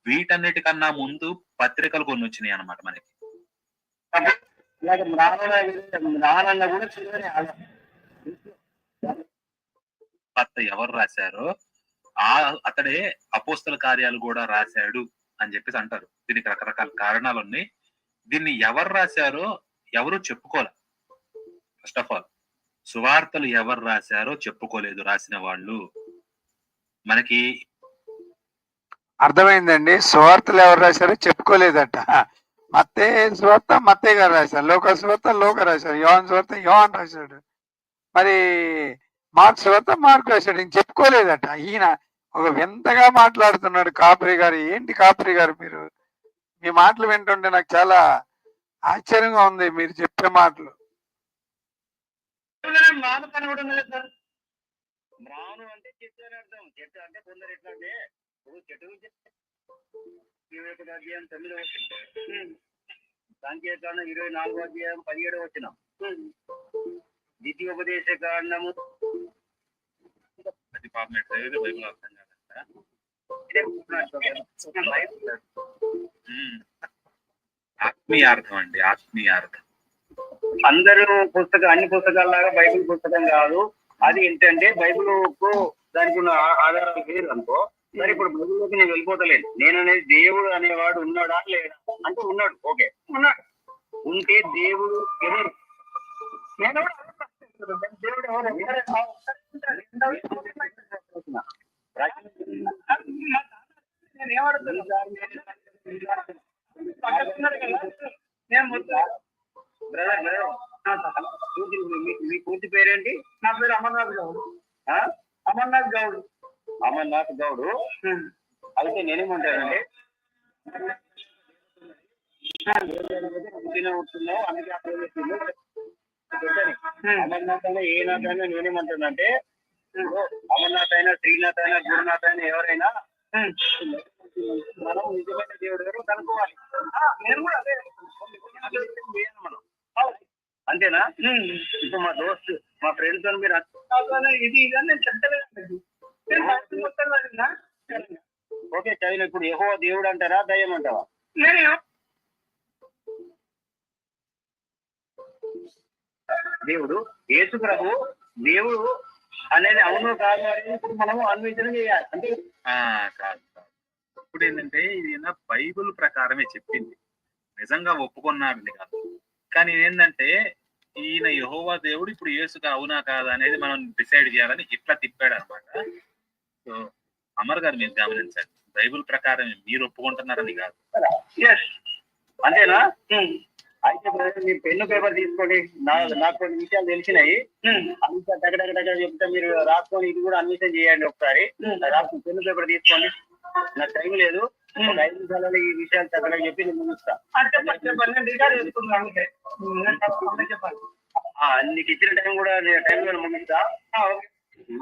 వీటన్నిటికన్నా ముందు పత్రికలు కొన్ని వచ్చినాయి అన్నమాట మనకి. ఎవరు రాశారో అతడే అపోస్తల కార్యాలు కూడా రాశాడు అని చెప్పేసి అంటారు. దీనికి రకరకాల కారణాలు ఉన్నాయి. దీన్ని ఎవరు రాశారో ఎవరు చెప్పుకోలే. ఫస్ట్ ఆఫ్ ఆల్ సువార్తలు ఎవరు రాశారో చెప్పుకోలేదు రాసిన వాళ్ళు. మనకి అర్థమైందండి. సువార్తలు ఎవరు రాశారో చెప్పుకోలేదట. మత్తయి సువార్త మత్తయి గారు రాశారు, లోకా సువార్త లోక రాశారు, యోహాన్ సువార్త యోహాన్ రాశాడు, మరి మార్క్ సువార్త మార్క్ రాశాడు. ఇంక చెప్పుకోలేదట. ఈయన ఒక వింతగా మాట్లాడుతున్నాడు కాపరి గారు. ఏంటి కాపరి గారు మీరు? మీ మాటలు వింటుంటే నాకు చాలా ఆశ్చర్యంగా ఉంది మీరు చెప్పే మాటలు. రాను అంటే చెట్టు అని అర్థం. చెట్టు అంటే కొందరు ఎట్లా అంటే చెట్టు అధ్యాయం 9వ సంఖ్యాకాండం 24వ అధ్యాయం 17వ వచనం, ద్వితీయోపదేశ కాండము ఆత్మీయార్థం అండి, ఆత్మీయార్థం. అందరూ అన్ని పుస్తకాల్లాగా బైబిల్ పుస్తకం కాదు. అది ఏంటంటే బైబిల్ దానికి ఉన్న ఆధారాలు వేరు అనుకో. మరి ఇప్పుడు బైబిల్లోకి నేను వెళ్ళిపోతలేను. నేను అనేది దేవుడు అనేవాడు ఉన్నాడా లేడా అంటే ఉన్నాడు. ఓకే, ఉన్నాడు. ఉంటే దేవుడు ఎవరు? నేను దేవుడు ఎవరు? మీ పూర్తి పేరేంటి? నా పేరు అమర్నాథ్ గౌడ్. అమర్నాథ్ గౌడ్. అమర్నాథ్ గౌడు. అయితే నేనేమంటానంటే ఉంటున్నావు, అందుకే అమర్నాథ్ అయినా ఏ నాథ్ అయినా నేనేమంటానంటే అమర్నాథ్ అయినా శ్రీనాథ్ అయినా గురునాథ్ అయినా ఎవరైనా మనం నిజమైన దేవుడు ఎవరు కనుక్కోవాలి. నేను కూడా అదే మనం. అంతేనా? ఇప్పుడు మా దోస్తు మా ఫ్రెండ్స్ అని మీరు ఇది ఇదని నేను చెప్తలేదు. ఓకే, చదివిన ఇప్పుడు యెహోవా దేవుడు అంటారా దయ్యం అంటావా? దేవుడు యేసు ప్రభు దేవుడు అనేది అవును కాదు అనేది ఇప్పుడు మనము అన్వేషణ చేయాలి. అంటే కాదు. ఇప్పుడు ఏంటంటే ఇది బైబుల్ ప్రకారమే చెప్పింది, నిజంగా ఒప్పుకున్నారని కాదు. కానీ ఏంటంటే ఈయన యెహోవా దేవుడు ఇప్పుడు యేసుగా అవునా కాదా అనేది మనం డిసైడ్ చేయాలని ఇట్లా తిప్పాడు అనమాట. సో అమర్ గారు మీరు గమనించండి, బైబుల్ ప్రకారం మీరు ఒప్పుకుంటున్నారని కాదు. అంతేనా? అయితే మీరు పెన్ను పేపర్ తీసుకోండి. నాకు కొన్ని విషయాలు తెలిసినాయి. అంతా దగ్గర చెప్తే మీరు రాసుకొని ఇది కూడా అన్వేషణ చేయండి. ఒకసారి రాసుకుని పెన్ను పేపర్ తీసుకోండి. నాకు టైం లేదు. 5 నిమిషాలలో ఈ విషయాలు చక్కగా చెప్పి నేను ముగిస్తా. నీకు ఇచ్చిన టైం కూడా టైం కూడా ముగిస్తా.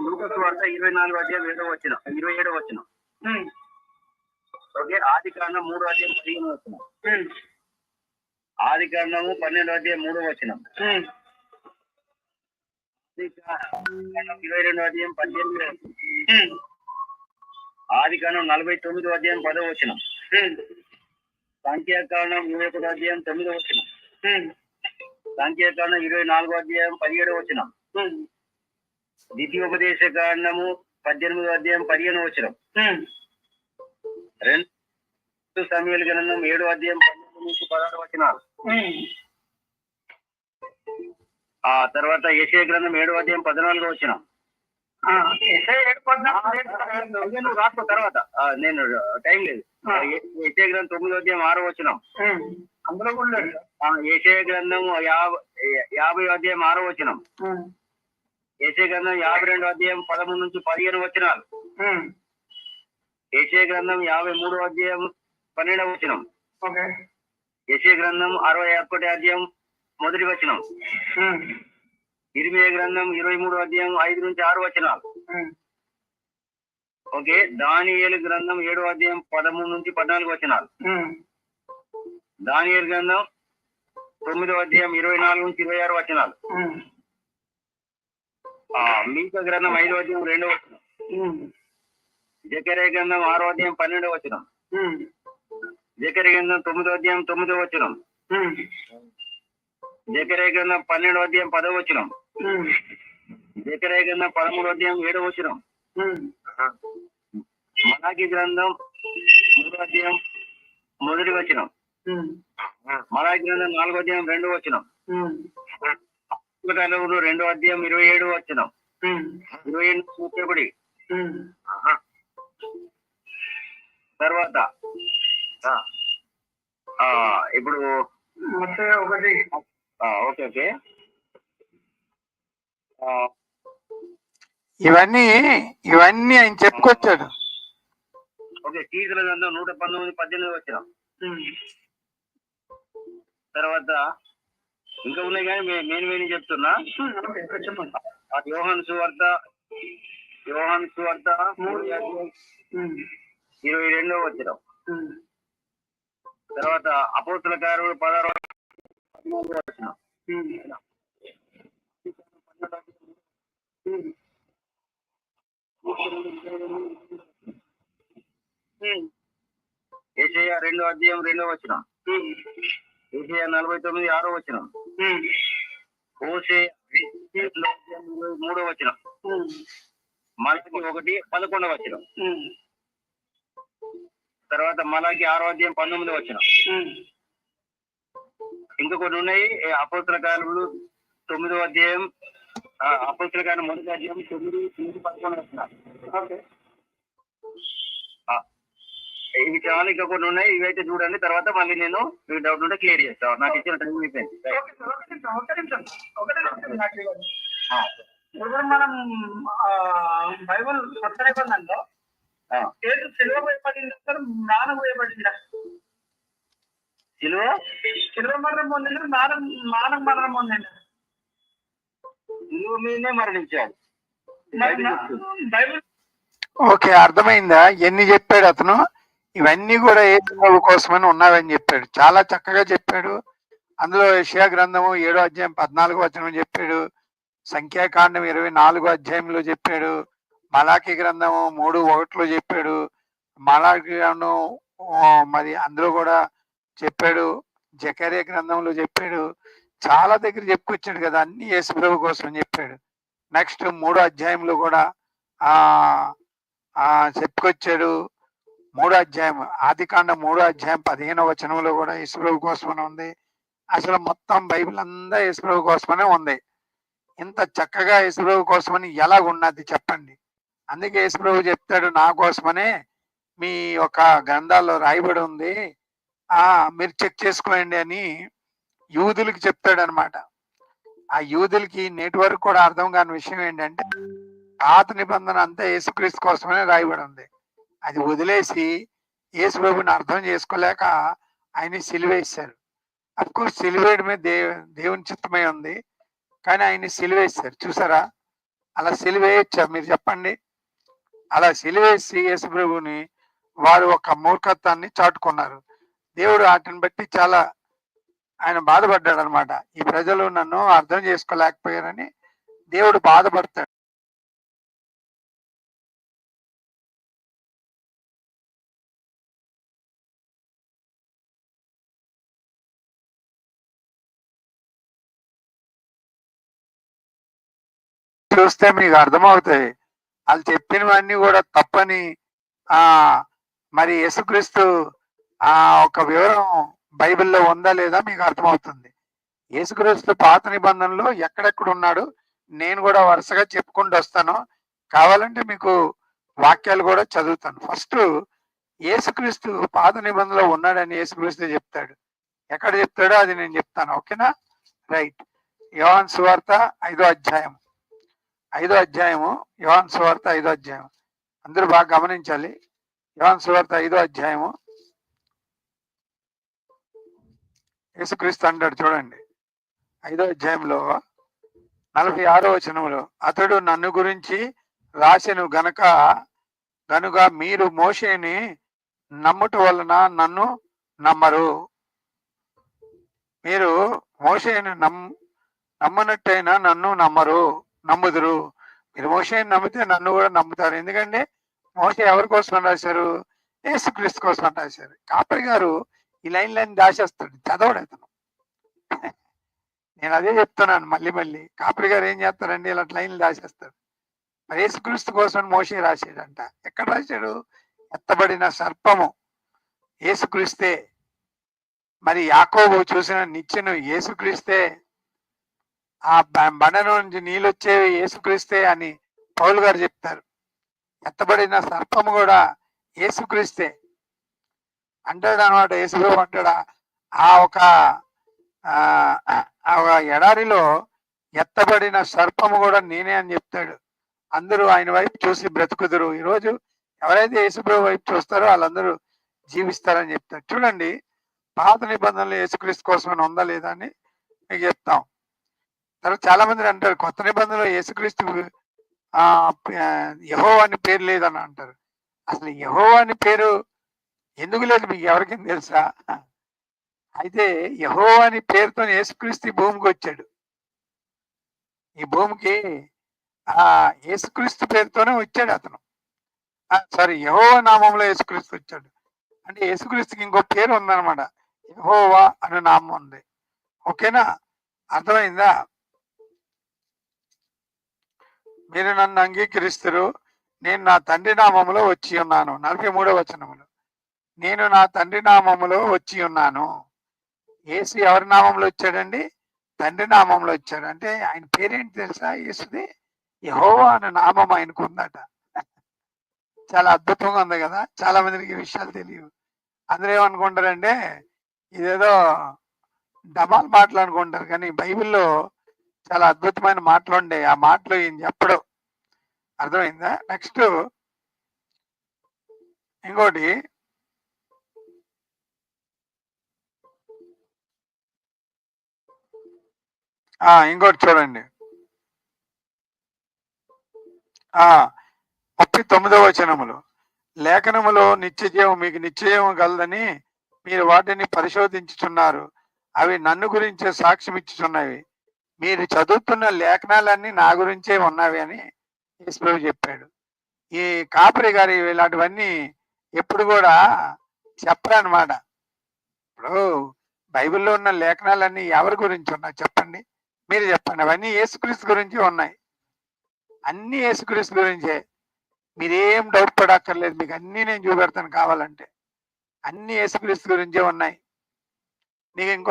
లూకాసు వార్త 24వ అధ్యాయం 27వ వచనం. ఓకే, ఆది కాండం 3వ అధ్యాయం 15వ వచనం. ఆది కాండము 12వ అధ్యాయం 3వ వచనం. 22వ అధ్యాయం 18వ వచనం. ఆది కాండం 49వ అధ్యాయం 10వ వచనం. సంఖ్యాకాండం 21వ అధ్యాయం 9వ వచనం. సంఖ్యాకాండం 24వ అధ్యాయం 17వ వచనం. ద్వితీయోపదేశ కాండము 18వ అధ్యాయం 15వ వచనం. 2 సమూయేలు గ్రంథం 7వ అధ్యాయం 19 నుంచి 16 వచనాలు. ఆ తర్వాత యెషయా గ్రంథం 7వ అధ్యాయం 14వ వచనం. నువ్వు రాసుకో తర్వాత, నేను టైం లేదు. యెషయా గ్రంథం 9వ అధ్యాయం 6వ వచనం. అందులో కూడా యెషయా గ్రంథం 50వ అధ్యాయం 6వ వచనం. యెషయా గ్రంథం 52వ అధ్యాయం 13 నుంచి 15 వచనాలు. యెషయా గ్రంథం 53వ అధ్యాయం 12వ వచనం. యెషయా గ్రంథం 61వ అధ్యాయం 1వ వచనం. ఇర్మీయా గ్రంథం 23వ అధ్యాయం 5 నుంచి 6 వచనాలు. ఓకే. దానియేలు గ్రంథం 7వ అధ్యాయం 13 నుంచి 14 వచనాలు. దానియేలు గ్రంథం 9వ అధ్యాయం 24 నుంచి 26 వచనాలు. మీకా గ్రంథం 5వ అధ్యాయం 2వ వచనం. జకర్యా గ్రంథం 6వ అధ్యాయం 12వ వచనం. జకర్యా గ్రంథం 9వ అధ్యాయం 9వ వచనం. జకర్యా గ్రంథం 12వ అధ్యాయం 10వ వచనం. జకర్యా గ్రంథం 13వ అధ్యాయం 7వ వచనం. మలాకి గ్రంథం 3వ అధ్యాయం 1వ వచనం. మలాకి గ్రంథం 4వ అధ్యాయం 2వ వచనం. 2వ అధ్యాయం 27వ వచనం. 27 తర్వాత ఇప్పుడు ఓకే ఓకే. ఇవన్నీ ఆయన చెప్పుకొచ్చాడు. ఓకే. కీర్తన గ్రంథం 119 వచ్చిన తర్వాత ఇంకా ఉన్నాయి కానీ నేను చెప్తున్నా. యోహాను సువార్త 22వ వచనం. తర్వాత అపోస్తల కార్యములు 16వ వచనం. యెషయా 2వ అధ్యాయం 2వ వచనం. యెషయా 49 6వ వచనం. హోషేయ 2వ అధ్యాయం 23వ వచనం. మలాకి 1 11వ వచనం. తర్వాత మలాకి 6వ అధ్యాయం 19వ వచనం. ఇంకా కొన్ని ఉన్నాయి. అపోస్తల కార్యములు 9వ అధ్యాయం, అపోస్తల కార్యం 1వ అధ్యాయం 9 నుంచి 11 వచనాలు. ఇవి చాలా ఇంకా కొన్ని ఉన్నాయి. ఇవైతే చూడండి. తర్వాత మళ్ళీ నేను మీకు డౌట్ ఉంటే క్లియర్ చేస్తాను. నాకు ఇచ్చిన టైం అయిపోయింది. ఇప్పుడు మనం బైబుల్ కొత్త నిబంధనలో యేసు సిలువ వేయబడింది, జ్ఞానం వేయబడిందా? సిలువ మరణం పొందిందా, జ్ఞానం మరణం పొందిందా? సిలువ మీదనే మరణించాడు. బైబుల్ ఓకే, అర్థమైందా? ఎన్ని చెప్పాడు అతను? ఇవన్నీ కూడా యేసు ప్రభు కోసమని ఉన్నావని చెప్పాడు. చాలా చక్కగా చెప్పాడు. అందులో యెషయా గ్రంథము 7వ అధ్యాయం 14వ వచనం చెప్పాడు. సంఖ్యాకాండం 24వ అధ్యాయంలో చెప్పాడు. మలాకి గ్రంథము 3:1 చెప్పాడు. మలాకి గ్రంథం మరి అందులో కూడా చెప్పాడు. జకర్యా గ్రంథంలో చెప్పాడు. చాలా దగ్గర చెప్పుకొచ్చాడు కదా. అన్ని యేసు ప్రభు కోసం చెప్పాడు. నెక్స్ట్ 3వ అధ్యాయంలో కూడా చెప్పుకొచ్చాడు. 3వ అధ్యాయం ఆదికాండం 3వ అధ్యాయం 15వ వచనంలో కూడా యేసు ప్రభు కోసమనే ఉంది. అసలు మొత్తం బైబిల్ అంతా యేసు ప్రభు కోసమనే ఉంది. ఇంత చక్కగా యేసు ప్రభు కోసమని ఎలాగున్నది చెప్పండి. అందుకే యేసు ప్రభు చెప్తాడు, నా కోసమనే మీ యొక్క గ్రంథాల్లో రాయబడి ఉంది, మీరు చెక్ చేసుకోండి అని యూదులకి చెప్తాడు అనమాట. ఆ యూదులకి నేటి వరకు కూడా అర్థం కాని విషయం ఏంటంటే, పాత నిబంధన అంతా యేసుక్రీస్తు కోసమనే రాయబడి ఉంది. అది వదిలేసి యేసు ప్రభుని అర్థం చేసుకోలేక ఆయన సిలువేశారు. అఫ్కోర్స్ సిలువేయడం మీద దేవుని చిత్తమై ఉంది, కానీ ఆయన్ని సిలువేశారు. చూసారా? అలా సిలువేయచ్చా మీరు చెప్పండి? అలా సిలువేసి యేసు ప్రభుని వారు ఒక మూర్ఖత్వాన్ని చాటుకున్నారు. దేవుడు వాటిని బట్టి చాలా ఆయన బాధపడ్డాడు అనమాట. ఈ ప్రజలు నన్ను అర్థం చేసుకోలేకపోయారని దేవుడు బాధపడతాడు. చూస్తే మీకు అర్థమవుతాయి. వాళ్ళు చెప్పినవన్నీ కూడా తప్పని. ఆ మరి యేసుక్రీస్తు ఒక వివరం బైబిల్లో ఉందా లేదా మీకు అర్థమవుతుంది. యేసుక్రీస్తు పాత నిబంధనలో ఎక్కడెక్కడ ఉన్నాడు నేను కూడా వరుసగా చెప్పుకుంటూ వస్తాను. కావాలంటే మీకు వాక్యాలు కూడా చదువుతాను. ఫస్ట్ యేసుక్రీస్తు పాత నిబంధనలో ఉన్నాడని యేసుక్రీస్తు చెప్తాడు. ఎక్కడ చెప్తాడో అది నేను చెప్తాను. ఓకేనా? రైట్. యోహాను సువార్త 5వ అధ్యాయం. 5వ అధ్యాయము యోహాను సువార్త 5వ అధ్యాయం. అందరూ బాగా గమనించాలి. యోహాను సువార్త 5వ అధ్యాయము. యేసుక్రీస్తు అంటాడు చూడండి 5వ అధ్యాయంలో 46వ వచనంలో, అతడు నన్ను గురించి రాసెను గనుక మీరు మోషేని నమ్ముట వలన నన్ను నమ్మరు. మీరు మోషేని నమ్మనట్టయినా నన్ను నమ్ముదురు. మీరు మోషేని నమ్మితే నన్ను కూడా నమ్ముతారు. ఎందుకంటే మోషే ఎవరి కోసం రాశారు? యేసుక్రీస్తు కోసం రాశారు. కాపరి గారు ఈ లైన్లన్నీ దాచేస్తాడు, చదవడు అతను. నేను అదే చెప్తున్నాను మళ్ళీ. కాపరి గారు ఏం చేస్తారండి? ఇలా లైన్లు దాచేస్తాడు. మరి యేసుక్రీస్తు కోసం మోషే రాశాడంట. ఎక్కడ రాశాడు? ఎత్తబడిన సర్పము యేసుక్రీస్తే. మరి యాకోబు చూసిన నిచ్చెను యేసుక్రీస్తే. ఆ బండ నుంచి నీళ్ళు వచ్చేవి యేసుక్రీస్తే అని పౌలు గారు చెప్తారు. ఎత్తబడిన సర్పము కూడా యేసుక్రీస్తే అంటాడు అనమాట. యేసుప్రభు అంటాడా ఆ ఒక ఎడారిలో ఎత్తబడిన సర్పము కూడా నేనే అని చెప్తాడు. అందరూ ఆయన వైపు చూసి బ్రతుకుదురు. ఈరోజు ఎవరైతే యేసుప్రభు వైపు చూస్తారో వాళ్ళందరూ జీవిస్తారని చెప్తారు. చూడండి, పాత నిబంధనలు యేసుక్రీస్తు కోసం ఉందా లేదా అని మీకు చెప్తాం. తర్వాత చాలా మంది అంటారు కొత్త నిబంధనలో యేసుక్రీస్తు యెహోవా అని పేరు లేదని అంటారు. అసలు యెహోవా అని పేరు ఎందుకు లేదు మీకు ఎవరికైనా తెలుసా? అయితే యెహోవా అని పేరుతో యేసుక్రీస్తు ఈ భూమికి వచ్చాడు. ఈ భూమికి యేసుక్రీస్తు పేరుతోనే వచ్చాడు అతను. సారీ, యెహోవా నామంలో యేసుక్రీస్తు వచ్చాడు. అంటే యేసుక్రీస్తుకి ఇంకో పేరు ఉందన్నమాట. యెహోవా అనే నామం ఉంది. ఓకేనా? అర్థమైందా? మీరు నన్ను అంగీకరిస్తారు, నేను నా తండ్రి నామములో వచ్చి ఉన్నాను. 43వ వచనములో నేను నా తండ్రి నామములో వచ్చి ఉన్నాను. యేసు ఎవరి నామంలో వచ్చాడండి? తండ్రి నామంలో వచ్చాడు. అంటే ఆయన పేరేంటి తెలుసా? యేసుది యెహోవా అనే నామం ఆయనకు ఉందట. చాలా అద్భుతంగా ఉంది కదా. చాలా మందికి ఈ విషయాలు తెలియవు. అందరూ ఏమనుకుంటారంటే ఇదేదో డమాల్ మాటలు అనుకుంటారు. కానీ బైబిల్లో చాలా అద్భుతమైన మాటలు ఉండే. ఆ మాటలు ఈయన చెప్పడం. అర్థమైందా? నెక్స్ట్ ఇంకోటి, ఇంకోటి చూడండి. 39వ వచనములో, లేఖనములో నిత్యజీవం మీకు నిశ్చయం కలదని మీరు వాటిని పరిశోధించుచున్నారు. అవి నన్ను గురించే సాక్ష్యం ఇచ్చుచున్నవి. మీరు చదువుతున్న లేఖనాలన్నీ నా గురించే ఉన్నవి అని యేసుప్రభు చెప్పాడు. ఈ కాపరి గారు ఇలాంటివన్నీ ఎప్పుడు కూడా చెప్పరన్నమాట. ఇప్పుడు బైబిల్లో ఉన్న లేఖనాలన్నీ ఎవరి గురించి ఉన్నాయి చెప్పండి? మీరు చెప్పండి. అవన్నీ యేసుక్రీస్తు గురించి ఉన్నాయి. అన్ని యేసుక్రీస్తు గురించే. మీరేం డౌట్ పడక్కర్లేదు. మీకు అన్ని నేను చూపెడతాను కావాలంటే. అన్ని యేసుక్రీస్తు గురించే ఉన్నాయి. నీకు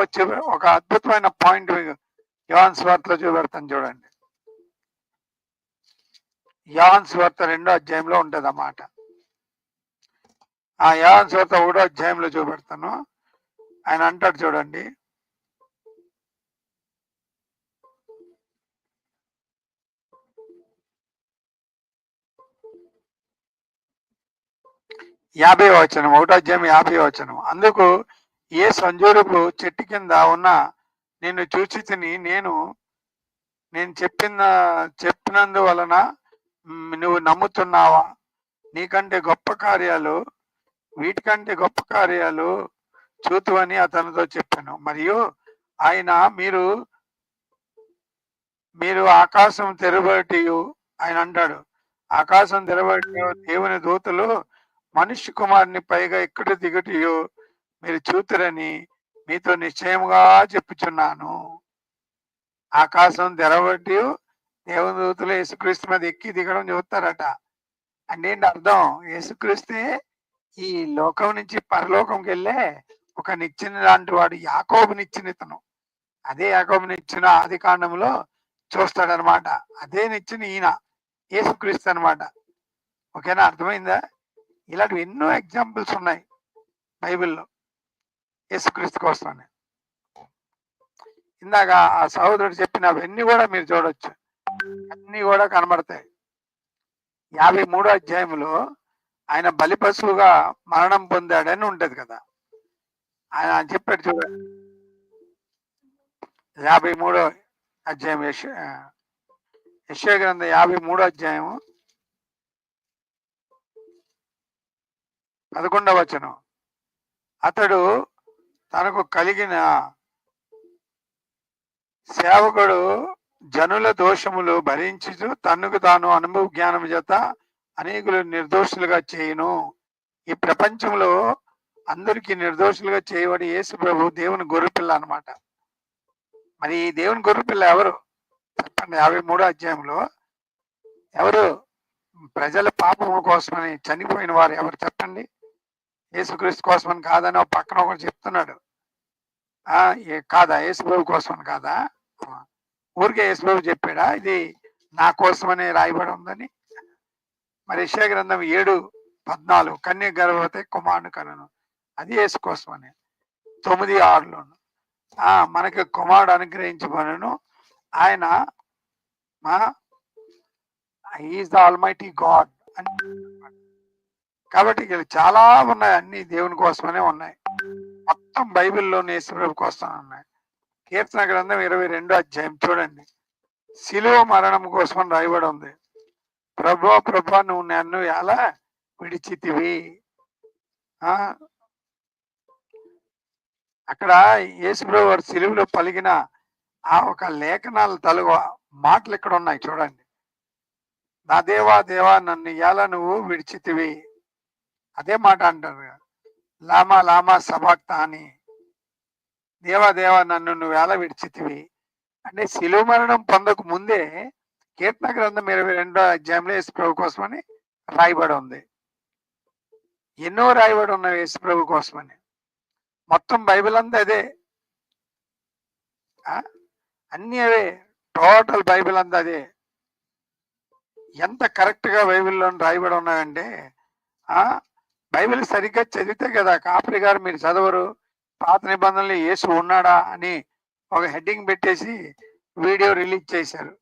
ఒక అద్భుతమైన పాయింట్ మీకు యోహాను సువార్తలో చూపెడతాను చూడండి. యోహాను సువార్త 2వ అధ్యాయంలో ఉంటది అన్నమాట. యోహాను సువార్త 1వ అధ్యాయంలో చూపెడతాను. ఆయన అంటాడు చూడండి, యాభై వచనం, 1వ అధ్యాయం 50వ వచనం. అందుకు యేసు అంజూరపు చెట్టు కింద ఉన్న నిన్ను చూచి తిని నేను చెప్పినందువలన నువ్వు నమ్ముతున్నావా? నీకంటే గొప్ప కార్యాలు, వీటికంటే గొప్ప కార్యాలు చూతువని అతనితో చెప్పాను. మరియు ఆయన మీరు ఆకాశం తెరబడి, ఆయన అంటాడు ఆకాశం తెరబడి దేవుని దూతలు మనుష్య కుమారుని పైగా ఇక్కడ దిగటియో మీరు చూతురని మీతో నిశ్చయముగా చెప్పుచున్నాను. ఆకాశం తెరబడి దేవుని దూతలు యేసుక్రీస్తు మీద ఎక్కి దిగడం చూస్తారట. అంటే ఏంటి అర్థం? యేసుక్రీస్తే ఈ లోకం నుంచి పరలోకంకి వెళ్ళే ఒక నిచ్చెన లాంటి వాడు, యాకోబునిచ్చిన ఇతను. అదే యాకోబునిచ్చిన ఆది కాండంలో చూస్తాడనమాట. అదే నిచ్చెన ఈయన యేసుక్రీస్తు అనమాట. ఓకేనా, అర్థమైందా? ఇలాంటివి ఎన్నో ఎగ్జాంపుల్స్ ఉన్నాయి బైబిల్లో యేసుక్రీస్తు కోసమని. ఇందాక ఆ సహోదరుడు చెప్పినవన్నీ కూడా మీరు చూడొచ్చు, అన్ని కూడా కనబడతాయి. 53వ అధ్యాయంలో ఆయన బలి పశువుగా మరణం పొందాడని ఉంటది కదా, ఆయన చెప్పాడు చూడండి. 53వ అధ్యాయం యెషయా గ్రంథం 53వ అధ్యాయం 11వ వచనం. అతడు తనకు కలిగిన సేవకుడు జనుల దోషములు భరించుచు తన్నుకు తాను అనుభవ జ్ఞానం చేత అనేకులు నిర్దోషులుగా చేయును. ఈ ప్రపంచంలో అందరికీ నిర్దోషులుగా చేయబడి యేసు ప్రభు దేవుని గొర్రెపిల్ల అన్నమాట. మరి ఈ దేవుని గొర్రెపిల్ల ఎవరు చెప్పండి? 53వ అధ్యాయంలో ఎవరు ప్రజల పాపముల కోసమని చనిపోయిన వారు ఎవరు చెప్పండి? యేసుక్రీస్తు కోసమని కాదని ఒక పక్కన ఒకటి చెప్తున్నాడు. కాదా? యేసుప్రభు కోసమని కాదా? ఊరికే యేసుప్రభు చెప్పాడా ఇది నా కోసమని రాయబడి ఉందని? మరి యెషయా గ్రంథం 7:14 కన్య గర్భవతి కుమారుని కనును, అది యేసు కోసమని. 9:6లోను మనకి కుమారుడు అనుగ్రహించబడును, ఆయన ఈజ్ ద ఆల్మైటీ గాడ్ అని. కాబట్టి ఇక్కడ చాలా ఉన్నాయి, అన్ని దేవుని కోసమనే ఉన్నాయి. మొత్తం బైబిల్లోని యేసుప్రభు కోసం ఉన్నాయి. కీర్తన గ్రంథం 22వ అధ్యాయం చూడండి, శిలువ మరణం కోసం రాయబడి ఉంది. ప్రభు ప్రభు నువ్వు నన్ను ఎలా విడిచితివి. అక్కడ యేసుప్రభు వారు శిలువలో పలికిన ఆ ఒక లేఖనాల తలుగు మాటలు ఇక్కడ ఉన్నాయి చూడండి. నా దేవా దేవా నన్ను ఎలా నువ్వు విడిచితివి, అదే మాట అంటారు. లామా లామా సబాక్తా అని, దేవా దేవా నన్ను నువ్వు ఎలా విడిచితివి అంటే శిలువ మరణం పొందక ముందే కీర్తన గ్రంథం 22వ అధ్యాయంలో యేసుప్రభు కోసమని రాయబడి ఉంది. ఎన్నో రాయబడి ఉన్నాయి యేసుప్రభు కోసమని. మొత్తం బైబిల్ అంతా అదే, అన్ని అవే, టోటల్ బైబిల్ అంతా అదే. ఎంత కరెక్ట్ గా బైబిల్లో రాయబడి ఉన్నాయంటే బైబిల్ సరిగ్గా చదివితే కదా. కాపరి గారు మీరు చదవరు, పాత నిబంధనలు యేసు ఉన్నాడా అని ఒక హెడ్డింగ్ పెట్టేసి వీడియో రిలీజ్ చేశారు.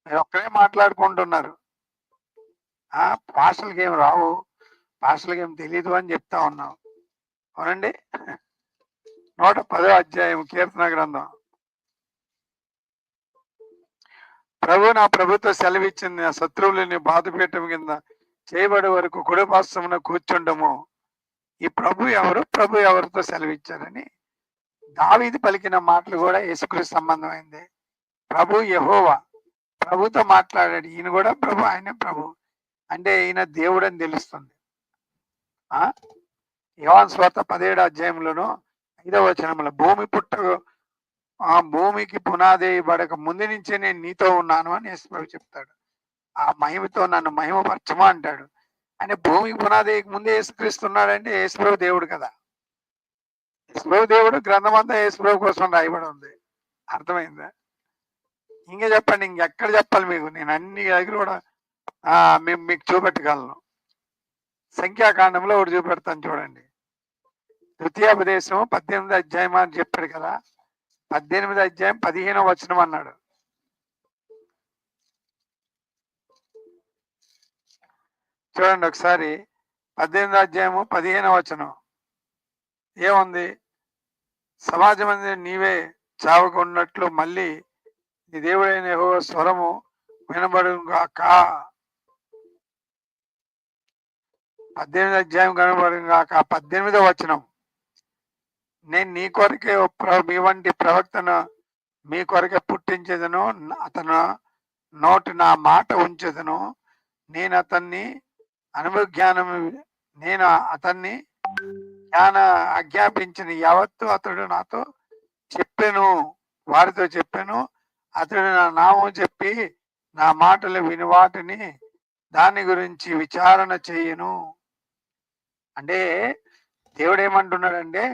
మీరు ఒక్కరే మాట్లాడుకుంటున్నారు. పాస్టర్లకి ఏం రావు, పాస్టర్లకి ఏం తెలీదు అని చెప్తా ఉన్నాం. అవునండి. 110వ అధ్యాయం కీర్తన గ్రంథం. ప్రభు నా ప్రభుత్వ సెలవిచ్చింది, నా శత్రువులని బాధపీఠం కింద చేయబడే వరకు కుడిపార్శ్వమున కూర్చుండము. ఈ ప్రభు ఎవరు, ప్రభు ఎవరితో సెలవిచ్చారని దావీదు పలికిన మాటలు కూడా యేసుక్రీస్తు సంబంధమైంది. ప్రభు యెహోవా, ప్రభుతో మాట్లాడాడు. ఈయన కూడా ప్రభు, ఆయన ప్రభు అంటే ఈయన దేవుడు అని తెలుస్తుంది. యోహాను సువార్త 17వ అధ్యాయంలోను 5వ వచనంలో భూమికి పునాది పడక ముందు నుంచే నేను నీతో ఉన్నాను అని యేసుప్రభు చెప్తాడు. ఆ మహిమతో నన్ను మహిమపరచమా అంటాడు. అంటే భూమికి పునాది ముందే యేసుక్రీస్తున్నాడంటే యేసుప్రభు దేవుడు కదా. యేసుప్రభు దేవుడు, గ్రంథం అంతా యేసుప్రభు కోసం రాయబడి ఉంది. అర్థమైందా? ఇంకా చెప్పండి, ఇంకెక్కడ చెప్పాలి మీకు? నేను అన్ని దగ్గర కూడా మీకు చూపెట్టగలను. సంఖ్యాకాండంలో ఒకటి చూపెడతాను చూడండి. ద్వితీయోపదేశం 18వ అధ్యాయం అని చెప్పాడు కదా, 18వ అధ్యాయం 15వ వచనం అన్నాడు. చూడండి ఒకసారి, 18వ అధ్యాయము 15వ వచనం ఏముంది? సమాజం అనేది నీవే చావకున్నట్లు మళ్ళీ నీ దేవుడైన యెహోవా స్వరము వినబడుగాక. 18వ అధ్యాయం కనబడుగాక. 18వ వచనం, నేను నీ కొరకే మీ వంటి ప్రవక్తను మీ కొరకే పుట్టించేదను, అతను నోటి నా మాట ఉంచేదను, నేను అతన్ని ఆజ్ఞాపించిన యావత్తు అతడు నాతో చెప్పాను, వారితో చెప్పాను. అతడు నా నామం చెప్పి నా మాటలు విని వాటిని దాని గురించి విచారణ చేయను. అంటే దేవుడు ఏమంటున్నాడంటే,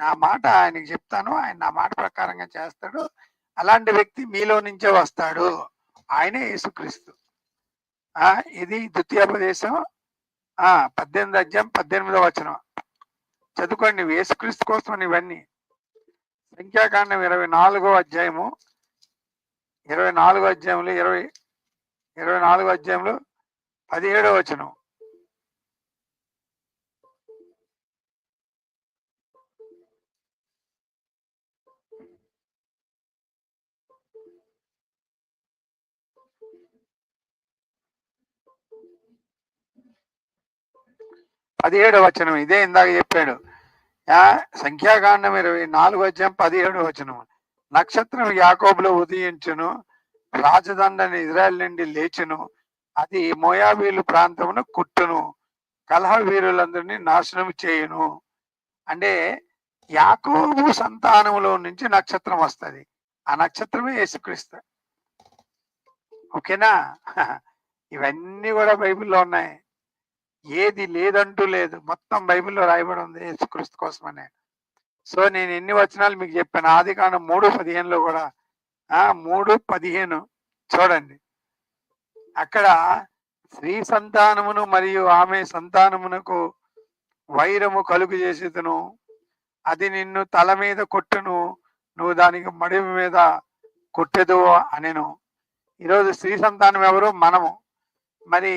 నా మాట ఆయనకి చెప్తాను, ఆయన నా మాట ప్రకారంగా చేస్తాడు. అలాంటి వ్యక్తి మీలో నుంచే వస్తాడు. ఆయనే యేసుక్రీస్తు. ఇది ద్వితీయోపదేశం 18 అధ్యాయం 18వ వచనం చదువుకోండి. యేసుక్రీస్తు కోసం ఇవన్నీ. సంఖ్యాకాండం 24వ అధ్యాయము 24వ అధ్యాయంలో 24వ అధ్యాయంలో 17వ వచనం. వచనం ఇదే ఇందాక చెప్పాడు. సంఖ్యాకాండం 24వ అధ్యాయం 17వ వచనం. నక్షత్రం యాకోబులో ఉదయించును, రాజదండని ఇజ్రాయెల్ నుండి లేచును, అది మోయాబీలు ప్రాంతమును కుట్టును, కలహ వీరులందరినీ నాశనం చేయును. అంటే యాకోబు సంతానములో నుంచి నక్షత్రం వస్తుంది. ఆ నక్షత్రమే యేసుక్రీస్తు. ఓకేనా? ఇవన్నీ కూడా బైబిల్లో ఉన్నాయి. ఏది లేదంటూ లేదు, మొత్తం బైబిల్లో రాయబడి ఉంది యేసుక్రీస్తు కోసమనే. సో నేను ఎన్ని వచనాలు మీకు చెప్పాను. ఆదికాండం 3:15లో కూడా 3:15 చూడండి. అక్కడ స్త్రీ సంతానమును మరియు ఆమె సంతానమునకు వైరము కలుగు చేసేదను, అది నిన్ను తల మీద కొట్టును, నువ్వు దానికి మడిమ మీద కొట్టెదు అనెను. ఈరోజు స్త్రీ సంతానం ఎవరు? మనము. మరి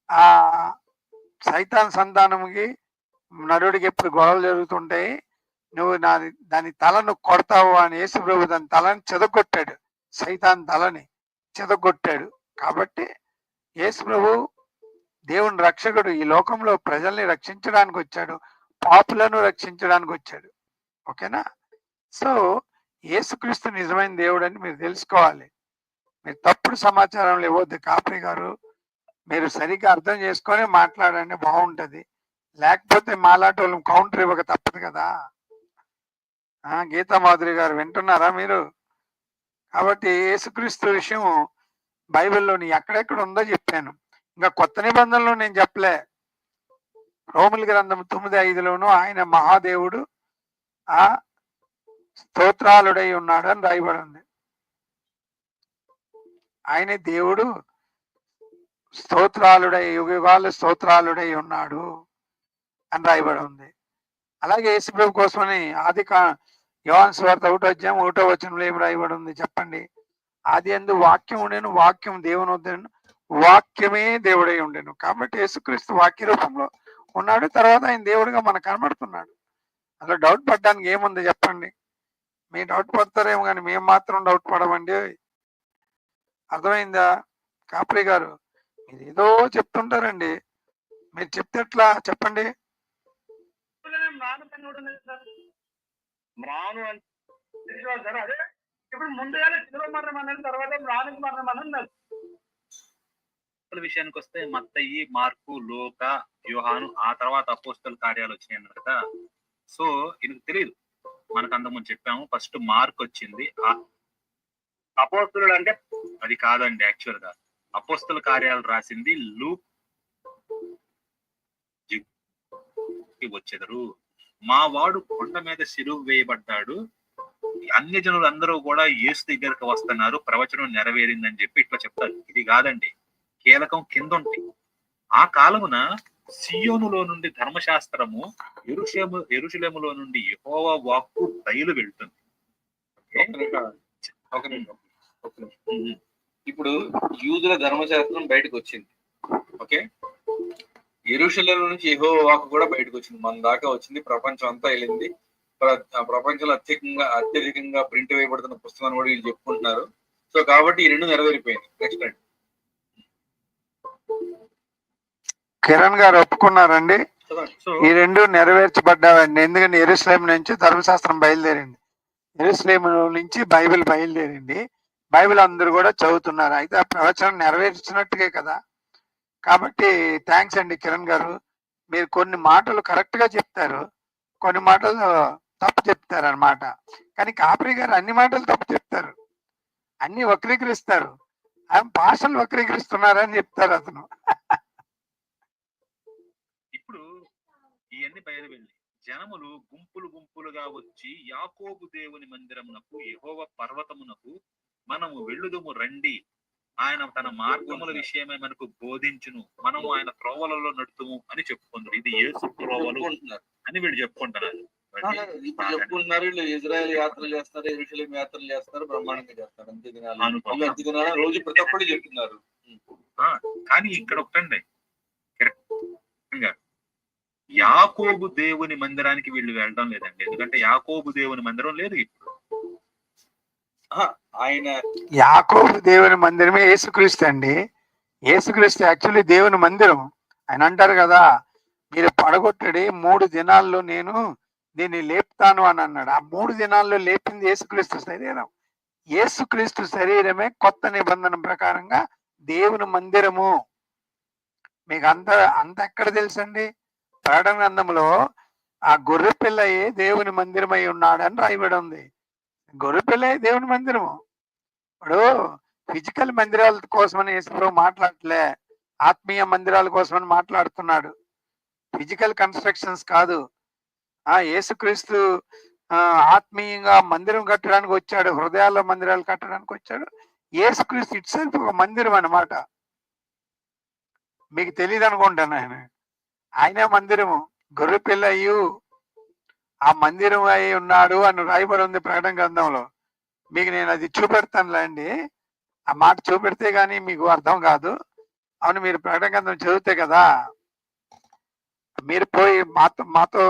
ఆ సైతాన్ సంతానముకి నరుడికి ఎప్పుడు గొడవలు జరుగుతుంటాయి, నువ్వు దాని తలను కొడతావు అని యేసు ప్రభు దాని తలని చెదగొట్టాడు. సైతాన్ తలని చెదగొట్టాడు. కాబట్టి యేసు ప్రభు దేవుని రక్షకుడు. ఈ లోకంలో ప్రజల్ని రక్షించడానికి వచ్చాడు, పాపులను రక్షించడానికి వచ్చాడు. ఓకేనా? సో యేసుక్రీస్తు నిజమైన దేవుడు అని మీరు తెలుసుకోవాలి. మీరు తప్పుడు సమాచారంలో ఇవ్వద్దు. కాపరి గారు, మీరు సరిగ్గా అర్థం చేసుకొని మాట్లాడండి, బాగుంటది. లేకపోతే మాలాంటి వాళ్ళు కౌంటర్ ఇవ్వక తప్పదు కదా. గీతా మాధురి గారు వింటున్నారా మీరు? కాబట్టి యేసుక్రీస్తు విషయం బైబిల్లోని ఎక్కడెక్కడ ఉందో చెప్పాను. ఇంకా కొత్త నిబంధనలో నేను చెప్పలే. రోమిల గ్రంథం 9:5లోను ఆయన మహాదేవుడు స్తోత్రాలుడై ఉన్నాడు అని రాయబడి ఉంది. ఆయనే దేవుడు స్తోత్రాలుడై యుగాలు స్తోత్రాలుడై ఉన్నాడు అని రాయబడి ఉంది. అలాగే యేసుప్రభు కోసమని యోహాను సువార్త 1వ అధ్యాయం 1వ వచనంలో ఏం రాయబడి ఉంది చెప్పండి? ఆది యందు వాక్యం ఉండెను, వాక్యం దేవుని వద్దెను, వాక్యమే దేవుడై ఉండెను. కాబట్టి యేసుక్రీస్తు వాక్య రూపంలో ఉన్నాడు. తర్వాత ఆయన దేవుడిగా మనకు కనబడుతున్నాడు. అసలు డౌట్ పడడానికి ఏముంది చెప్పండి? మీ డౌట్ పడతారేమో కానీ మేము మాత్రం డౌట్ పడమండి. అర్థమైందా? కాపరి గారు, మీరు ఏదో చెప్తుంటారండి. మీరు చెప్తే ఎట్లా చెప్పండి? అదే ఇప్పుడు ముందుగానే శిలువ మరణం అన్నది, తర్వాత రానికి మరణం అన్నది. విషయానికి వస్తే మత్తయి, మార్కు, లూకా, యోహాను, ఆ తర్వాత అపోస్తల కార్యాలు వచ్చినాయి అన్నారు కదా. సో ఇది తెలియదు మనకు. అంతకుముందు చెప్పాము. ఫస్ట్ మార్క్ వచ్చింది. అపోస్తలుడు అంటే అది కాదండి. యాక్చువల్ గా అపోస్తల కార్యాలు రాసింది లూక్. వచ్చేదరు మా వాడు కొండ మీద సిలువ వేయబడ్డాడు, అన్య జనులు అందరూ కూడా యేసు దగ్గరకు వస్తున్నారు, ప్రవచనం నెరవేరిందని చెప్పి ఇట్లా చెప్తారు. ఇది కాదండి. కీలకం కింద ఉంటాయి. ఆ కాలమున సియోనులో నుండి ధర్మశాస్త్రము, యెరూషలేములో నుండి యెహోవా వాక్కు బయలు వెళ్తుంది. ఇప్పుడు యూదుల ధర్మశాస్త్రం బయటకు వచ్చింది. ఓకే, యెరూషలేము నుంచి యెహోవా వాక్కు కూడా బయటకు వచ్చింది. మన దాకా వచ్చింది. ప్రపంచం అంతా వెళ్ళింది. ప్రపంచంలో అత్యధికంగా ప్రింట్ వేయబడుతున్న పుస్తకాన్ని కూడా వీళ్ళు చెప్పుకుంటున్నారు. సో కాబట్టి ఈ రెండు నెరవేరిపోయింది. నెక్స్ట్ అండి. కిరణ్ గారు ఒప్పుకున్నారండి. ఈ రెండు నెరవేర్చబడ్డావండి. ఎందుకంటే యెరూషలేము నుంచి ధర్మశాస్త్రం బయలుదేరింది, యెరూషలేము నుంచి బైబిల్ బయలుదేరింది. బైబిల్ అందరూ కూడా చదువుతున్నారు. అయితే ఆ ప్రవచనం నెరవేర్చినట్టుగా కదా. కాబట్టి థ్యాంక్స్ అండి కిరణ్ గారు. మీరు కొన్ని మాటలు కరెక్ట్ గా చెప్తారు, కొన్ని మాటలు తప్పు చెప్తారు అన్నమాట. కానీ కాపరి గారు అన్ని మాటలు తప్పు చెప్తారు, అన్ని వక్రీకరిస్తారు. ఆయన భాషలు వక్రీకరిస్తున్నారని చెప్తారు అతను. ఇప్పుడు ఇవన్నీ బయలువెళ్ళి జనములు గుంపులు గుంపులుగా వచ్చి యాకోబు దేవుని మందిరమునకు యెహోవా పర్వతమునకు మనము వెళ్ళుదుము రండి, ఆయన తన మార్గముల విషయమై మనకు బోధించును, మనము ఆయన త్రోవలలో నడుతుము అని చెప్పుకుంటారు. ఇది యేసు త్రోవలు అని వీళ్ళు చెప్పుకుంటున్నారు. ఇప్పుడు చెప్పుకుంటున్నారు, వీళ్ళు ఇజ్రాయెల్ యాత్రలు చేస్తారు, యెరూషలేం యాత్రలు చేస్తారు, బ్రహ్మాండంగా చేస్తారు. అంతే దినాలు రోజు ప్రతి ఒక్కళ్ళు చెప్తున్నారు. కానీ ఇక్కడ ఒకటండి, యాకోబు దేవుని మందిరానికి వీళ్ళు వెళ్ళడం లేదండి. ఎందుకంటే యాకోబు దేవుని మందిరం లేదు ఇప్పుడు. ఆయన యాకోబు దేవుని మందిరమే యేసుక్రీస్తు అండి. యేసుక్రీస్తు యాక్చువల్లీ దేవుని మందిరం. ఆయన అంటారు కదా, మీరు పడగొట్టడి 3 దినాల్లో నేను దీన్ని లేపుతాను అని అన్నాడు. ఆ 3 దినాల్లో లేపింది యేసుక్రీస్తు శరీరం. యేసుక్రీస్తు శరీరమే కొత్త నిబంధన ప్రకారంగా దేవుని మందిరము. మీకు అంత ఎక్కడ తెలుసండి? ప్రకటన గ్రంథంలో ఆ గొర్రె పిల్లయే దేవుని మందిరమై ఉన్నాడని రాయబడి ఉంది. గొర్రె పిల్లయే దేవుని మందిరము. ఇప్పుడు ఫిజికల్ మందిరాల కోసమని యేసుప్రభు మాట్లాడలే, ఆత్మీయ మందిరాల కోసమని మాట్లాడుతున్నాడు. ఫిజికల్ కన్స్ట్రక్షన్స్ కాదు. యేసుక్రీస్తు ఆత్మీయంగా మందిరం కట్టడానికి వచ్చాడు, హృదయాల్లో మందిరాలు కట్టడానికి వచ్చాడు. యేసుక్రీస్తు ఇట్ సెల్ఫ్ ఒక మందిరం అన్నమాట. మీకు తెలియదు అనుకుంటాను. ఆయనే మందిరము. గొర్రె పిల్ల అయ్యు ఆ మందిరం అయి ఉన్నాడు అని రాయబడి ఉంది ప్రకటన గ్రంథంలో. మీకు నేను అది చూపెడతానులే అండి. ఆ మాట చూపెడితే గానీ మీకు అర్థం కాదు. అవును, మీరు ప్రకటన గ్రంథం చదివితే కదా. మీరు పోయి మాతో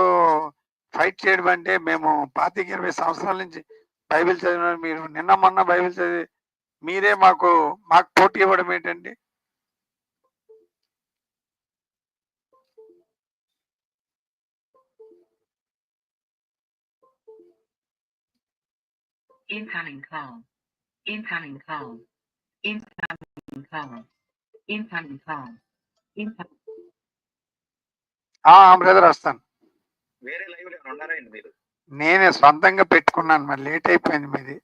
ఫైట్ చేయడం అంటే, మేము 25-20 సంవత్సరాల నుంచి బైబిల్ చదివిన మీరు నిన్న మొన్న బైబిల్ చదివి మీరే మాకు పోటీ ఇవ్వడం ఏంటండి? Incoming call. Incoming call. Incoming call. Incoming call. Incoming. Brother వస్తాను. వేరే లైవ్ లో ఉన్నారా మీరు? నేనే సొంతంగా పెట్టుకున్నాను, మరి లేట్ అయిపోయింది మీది.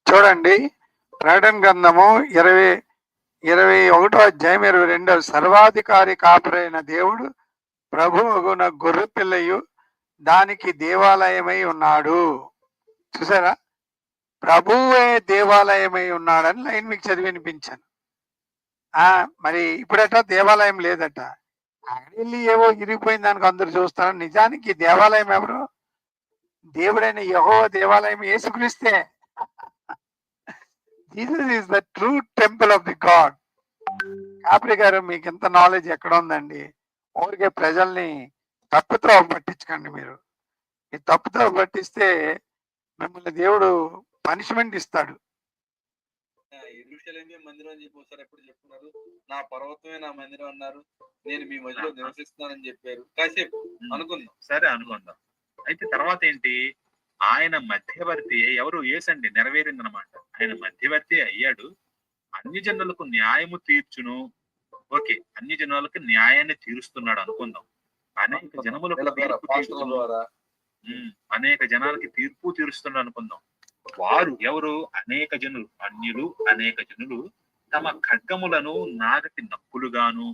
చూడండి, ప్రకటన గ్రంథము 21వ అధ్యాయం 22. సర్వాధికారి కాపురైన దేవుడు ప్రభువున గొర్రె పిల్లయు దానికి దేవాలయమై ఉన్నాడు. చూసారా? ప్రభువే దేవాలయమై ఉన్నాడని లైన్ మీకు చదివి వినిపించాను. మరి ఇప్పుడట దేవాలయం లేదట. అక్కడ వెళ్ళి ఏవో ఇరిగిపోయిన దానికి అందరు చూస్తారు. నిజానికి దేవాలయం ఎవరు? దేవుడైన యెహోవా దేవాలయం యేసుక్రీస్తే. Jesus is the true temple of the God. Capri గారు, మీకు ఎంత నాలెడ్జ్ ఎక్కడ ఉందండి? ఊరికే ప్రజల్ని తప్పుతో పట్టించకండి. మీరు ఈ తప్పుతో పట్టిస్తే మిమ్మల్ని దేవుడు పనిష్మెంట్ ఇస్తాడు. యెరూషలేమే మందిరం అని చెప్పి ఒకసారి ఎప్పుడు చెప్తున్నారు, నా పర్వతమే నా మందిరం అన్నారు, నేను మీ మధ్యలో నివసిస్తున్నానని చెప్పారు. కాసేపు అనుకుందాం, సరే అనుకుందాం. అయితే తర్వాత ఏంటి? ఆయన మధ్యవర్తి ఎవరు? యేసండి. నెరవేరిందనమాట. ఆయన మధ్యవర్తి అయ్యాడు. అన్ని జనులకు న్యాయము తీర్చును. ఓకే, అన్ని జనాలకు న్యాయాన్ని తీరుస్తున్నాడు అనుకుందాం. అనేక జనములకు అనేక జనాలకి తీర్పు తీరుస్తున్నాడు అనుకుందాం. వారు ఎవరు? అనేక జనులు, అన్యులు, అనేక జనులు తమ ఖడ్గములను నాగటి నక్కులుగాను,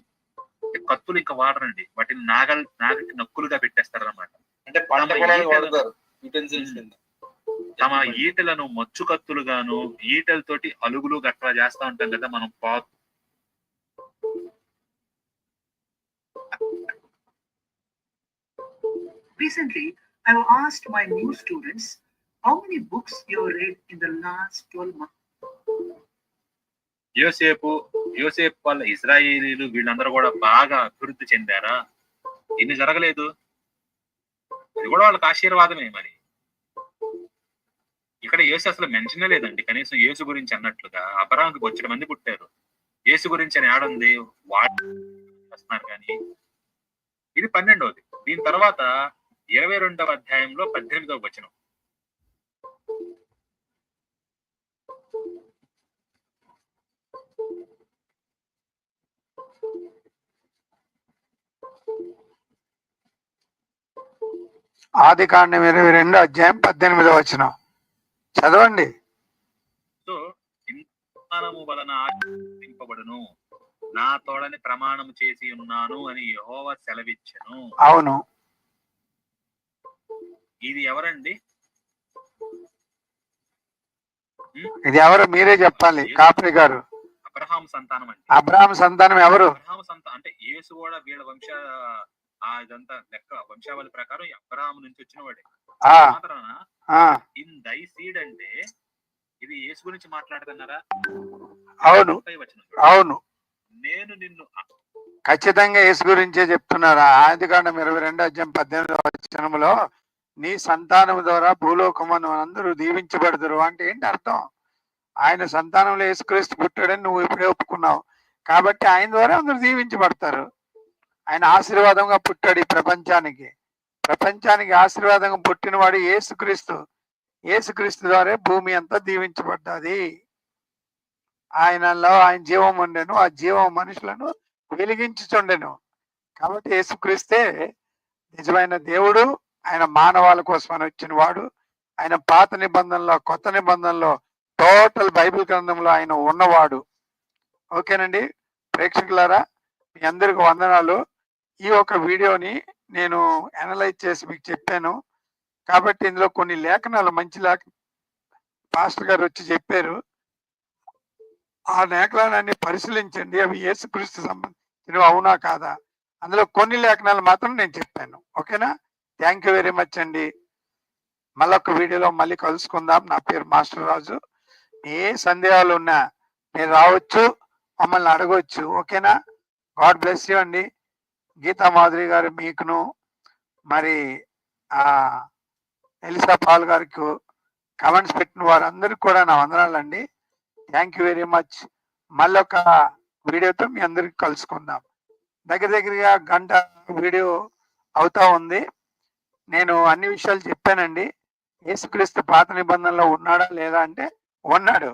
కత్తులు ఇంకా వాడరండి, వాటిని నాగటి నక్కులుగా పెట్టేస్తారన్నమాట. అంటే పంట పొలాలు వాడతారు యుటెన్సిల్స్ కింద. తమ ఈటలను మచ్చు కత్తులుగాను, ఈటలతోటి అలుగులు గట్రా చేస్తా ఉంటాం కదా మనం. Recently, I was asked my new students, how many books you read in the last 12 months? యోసేపు వాళ్ళ ఇజ్రాయేలీలు వీళ్ళందరూ కూడా బాగా అభివృద్ధి చెందారా? ఎన్ని జరగలేదు? అది కూడా వాళ్ళకి ఆశీర్వాదమే. మరి ఇక్కడ యేసు అసలు మెన్షనే లేదండి. కనీసం యేసు గురించి అన్నట్లుగా అబ్రహాంకి బొచ్చెడు మంది పుట్టారు. యేసు గురించి అని ఏడుంది? వాడు చేస్తున్నారు కానీ. ఇది 12వది. దీని తర్వాత 22వ అధ్యాయంలో 18వ వచనం. ఆదికాండం 22వ అధ్యాయం 18వ వచనం చదవండి. సో ప్రమాణము వలన ఆశీర్వదింపబడును, నా తోడని ప్రమాణం చేసి ఉన్నాను అని యెహోవా సెలవిచ్చెను. అవును. ఇది ఎవరండి? ఇది ఎవరు? మీరే చెప్పాలి కాపరి గారు. అబ్రహాం సంతానం అండి. అబ్రహాం సంతానం ఎవరు? అబ్రహాం సంతానం అంటే యేసు కూడా వీళ్ళ ఇదంతా లెక్క వంశావళి ప్రకారం అబ్రహాం నుంచి వచ్చిన వాడే. ఇన్ దై సీడ్ అంటే ఇది యేసు గురించి మాట్లాడుతున్నారా? అవును అవును, నేను నిన్ను ఖచ్చితంగా యేసు గురించే చెప్తున్నారా? ఆదికాండం 22వ అధ్యాయం 18వ వచనంలో నీ సంతానం ద్వారా భూలోకమును అందరూ దీవించబడదురు అంటే ఏంటి అర్థం? ఆయన సంతానంలో యేసుక్రీస్తు పుట్టాడని నువ్వు ఇప్పుడే ఒప్పుకున్నావు కాబట్టి ఆయన ద్వారా అందరూ దీవించబడతారు. ఆయన ఆశీర్వాదంగా పుట్టాడు ఈ ప్రపంచానికి ఆశీర్వాదంగా పుట్టినవాడు యేసుక్రీస్తు. యేసుక్రీస్తు ద్వారా భూమి అంతా దీవించబడ్డది. ఆయనలో ఆయన జీవం ఉండెను, ఆ జీవం మనుషులను వెలిగించుచుండెను. కాబట్టి యేసుక్రీస్తే నిజమైన దేవుడు. ఆయన మానవాళి కోసం వచ్చిన వాడు. ఆయన పాత నిబంధనలో కొత్త నిబంధనలో టోటల్ బైబిల్ గ్రంథంలో ఆయన ఉన్నవాడు. ఓకేనండి ప్రేక్షకులారా, మీ అందరికి వందనాలు. ఈ ఒక వీడియోని నేను అనలైజ్ చేసి మీకు చెప్పాను కాబట్టి ఇందులో కొన్ని లేఖనాలు మంచి పాస్టర్ గారు వచ్చి చెప్పారు. ఆ లేఖనాలన్నీ పరిశీలించండి, అవి యేసుక్రీస్తు సంబంధించినవి అవునా కాదా. అందులో కొన్ని లేఖనాలు మాత్రం నేను చెప్పాను. ఓకేనా? థ్యాంక్ యూ వెరీ మచ్ అండి. మళ్ళొక వీడియోలో మళ్ళీ కలుసుకుందాం. నా పేరు మాస్టర్ రాజు. ఏ సందేహాలు ఉన్నా మీరు రావచ్చు, మమ్మల్ని అడగవచ్చు. ఓకేనా? గాడ్ బ్లెస్ యూ అండి. గీతా మాధురి గారు మీకును, మరి ఎలిసా పాల్ గారికి కమెంట్స్ పెట్టిన వారందరికీ కూడా నా వందనాలండి. Thank you very much. మళ్ళొక వీడియోతో మీ అందరికి కలుసుకుందాం. దగ్గరగా గంట వీడియో అవుతా ఉంది. నేను అన్ని విషయాలు చెప్పానండి. యేసుక్రీస్తు పాత నిబంధనలో ఉన్నాడా లేదా అంటే ఉన్నాడు.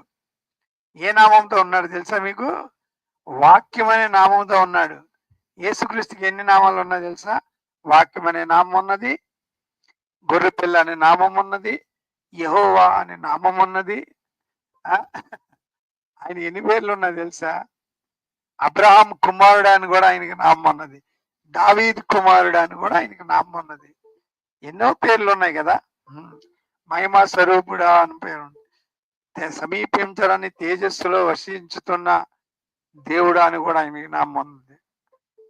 ఏ నామంతో ఉన్నాడు తెలుసా మీకు? వాక్యం అనే నామంతో ఉన్నాడు. యేసుక్రీస్తుకి ఎన్ని నామాలు ఉన్నా తెలుసా? వాక్యం అనే నామం ఉన్నది, గొర్రెపిల్ల అనే నామం ఉన్నది, యెహోవా అనే నామం ఉన్నది. ఆయన ఎన్ని పేర్లు ఉన్నాయి తెలుసా? అబ్రహాం కుమారుడు అని కూడా ఆయనకి నామం ఉన్నది, దావీద్ కుమారుడు అని కూడా ఆయనకి నామం ఉన్నది. ఎన్నో పేర్లు ఉన్నాయి కదా. మహిమా స్వరూపుడా అని పేరు. సమీపించడాన్ని తేజస్సులో వర్షించుతున్న దేవుడు అని కూడా ఆయనకి నామం ఉంది.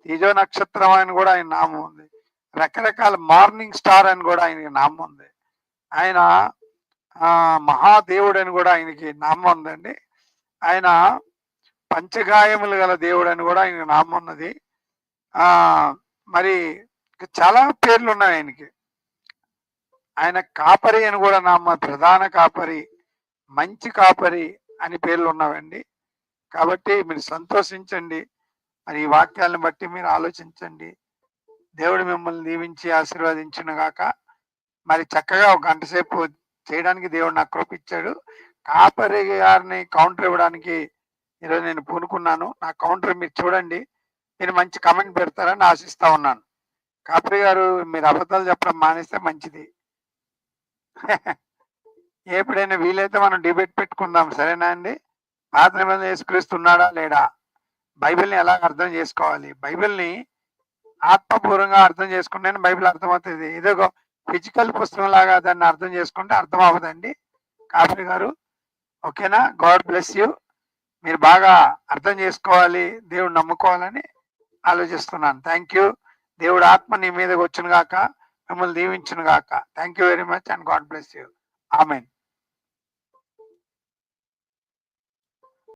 తేజో నక్షత్రం అని కూడా ఆయన నామం ఉంది. రకరకాల మార్నింగ్ స్టార్ అని కూడా ఆయనకి నామం ఉంది. ఆయన మహాదేవుడు అని కూడా ఆయనకి నామం ఉందండి. ఆయన పంచగాయములు గల దేవుడు అని కూడా ఆయనకి నామం ఉన్నది. మరి చాలా పేర్లు ఉన్నాయి ఆయనకి. ఆయన కాపరి అని కూడా నామం, ప్రధాన కాపరి, మంచి కాపరి అని పేర్లు ఉన్నవండి. కాబట్టి మీరు సంతోషించండి. మరి ఈ వాక్యాలను బట్టి మీరు ఆలోచించండి. దేవుడు మిమ్మల్ని దీవించి ఆశీర్వదించును గాక. మరి చక్కగా ఒక గంట సేపు చేయడానికి దేవుడు నాకు కృపించాడు. కాపరి గారిని కౌంటర్ ఇవ్వడానికి ఈరోజు నేను పూనుకున్నాను. నా కౌంటర్ మీరు చూడండి. మీరు మంచి కమెంట్ పెడతారని ఆశిస్తా ఉన్నాను. కాపరి గారు మీరు అబద్ధాలు చెప్పడం మానేస్తే మంచిది. ఎప్పుడైనా వీలైతే మనం డిబేట్ పెట్టుకుందాం, సరేనా అండి? పాత నిబంధన యేసుక్రీస్తున్నాడా లేడా, బైబిల్ని ఎలా అర్థం చేసుకోవాలి, బైబిల్ని ఆత్మపూర్వంగా అర్థం చేసుకుంటే బైబిల్ అర్థమవుతుంది. ఏదో ఫిజికల్ పుస్తకం లాగా దాన్ని అర్థం చేసుకుంటే అర్థం అవ్వదండి కాపరి గారు. ఓకేనా? God bless you. మీరు బాగా అర్థం చేసుకోవాలి, దేవుడు నమ్ముకోవాలని ఆలోచిస్తున్నాను. Thank you. దేవుడు ఆత్మ నీ మీదకి వచ్చును గాక, మిమ్మల్ని దీవించును గాక. Thank you very much and God bless you. Amen.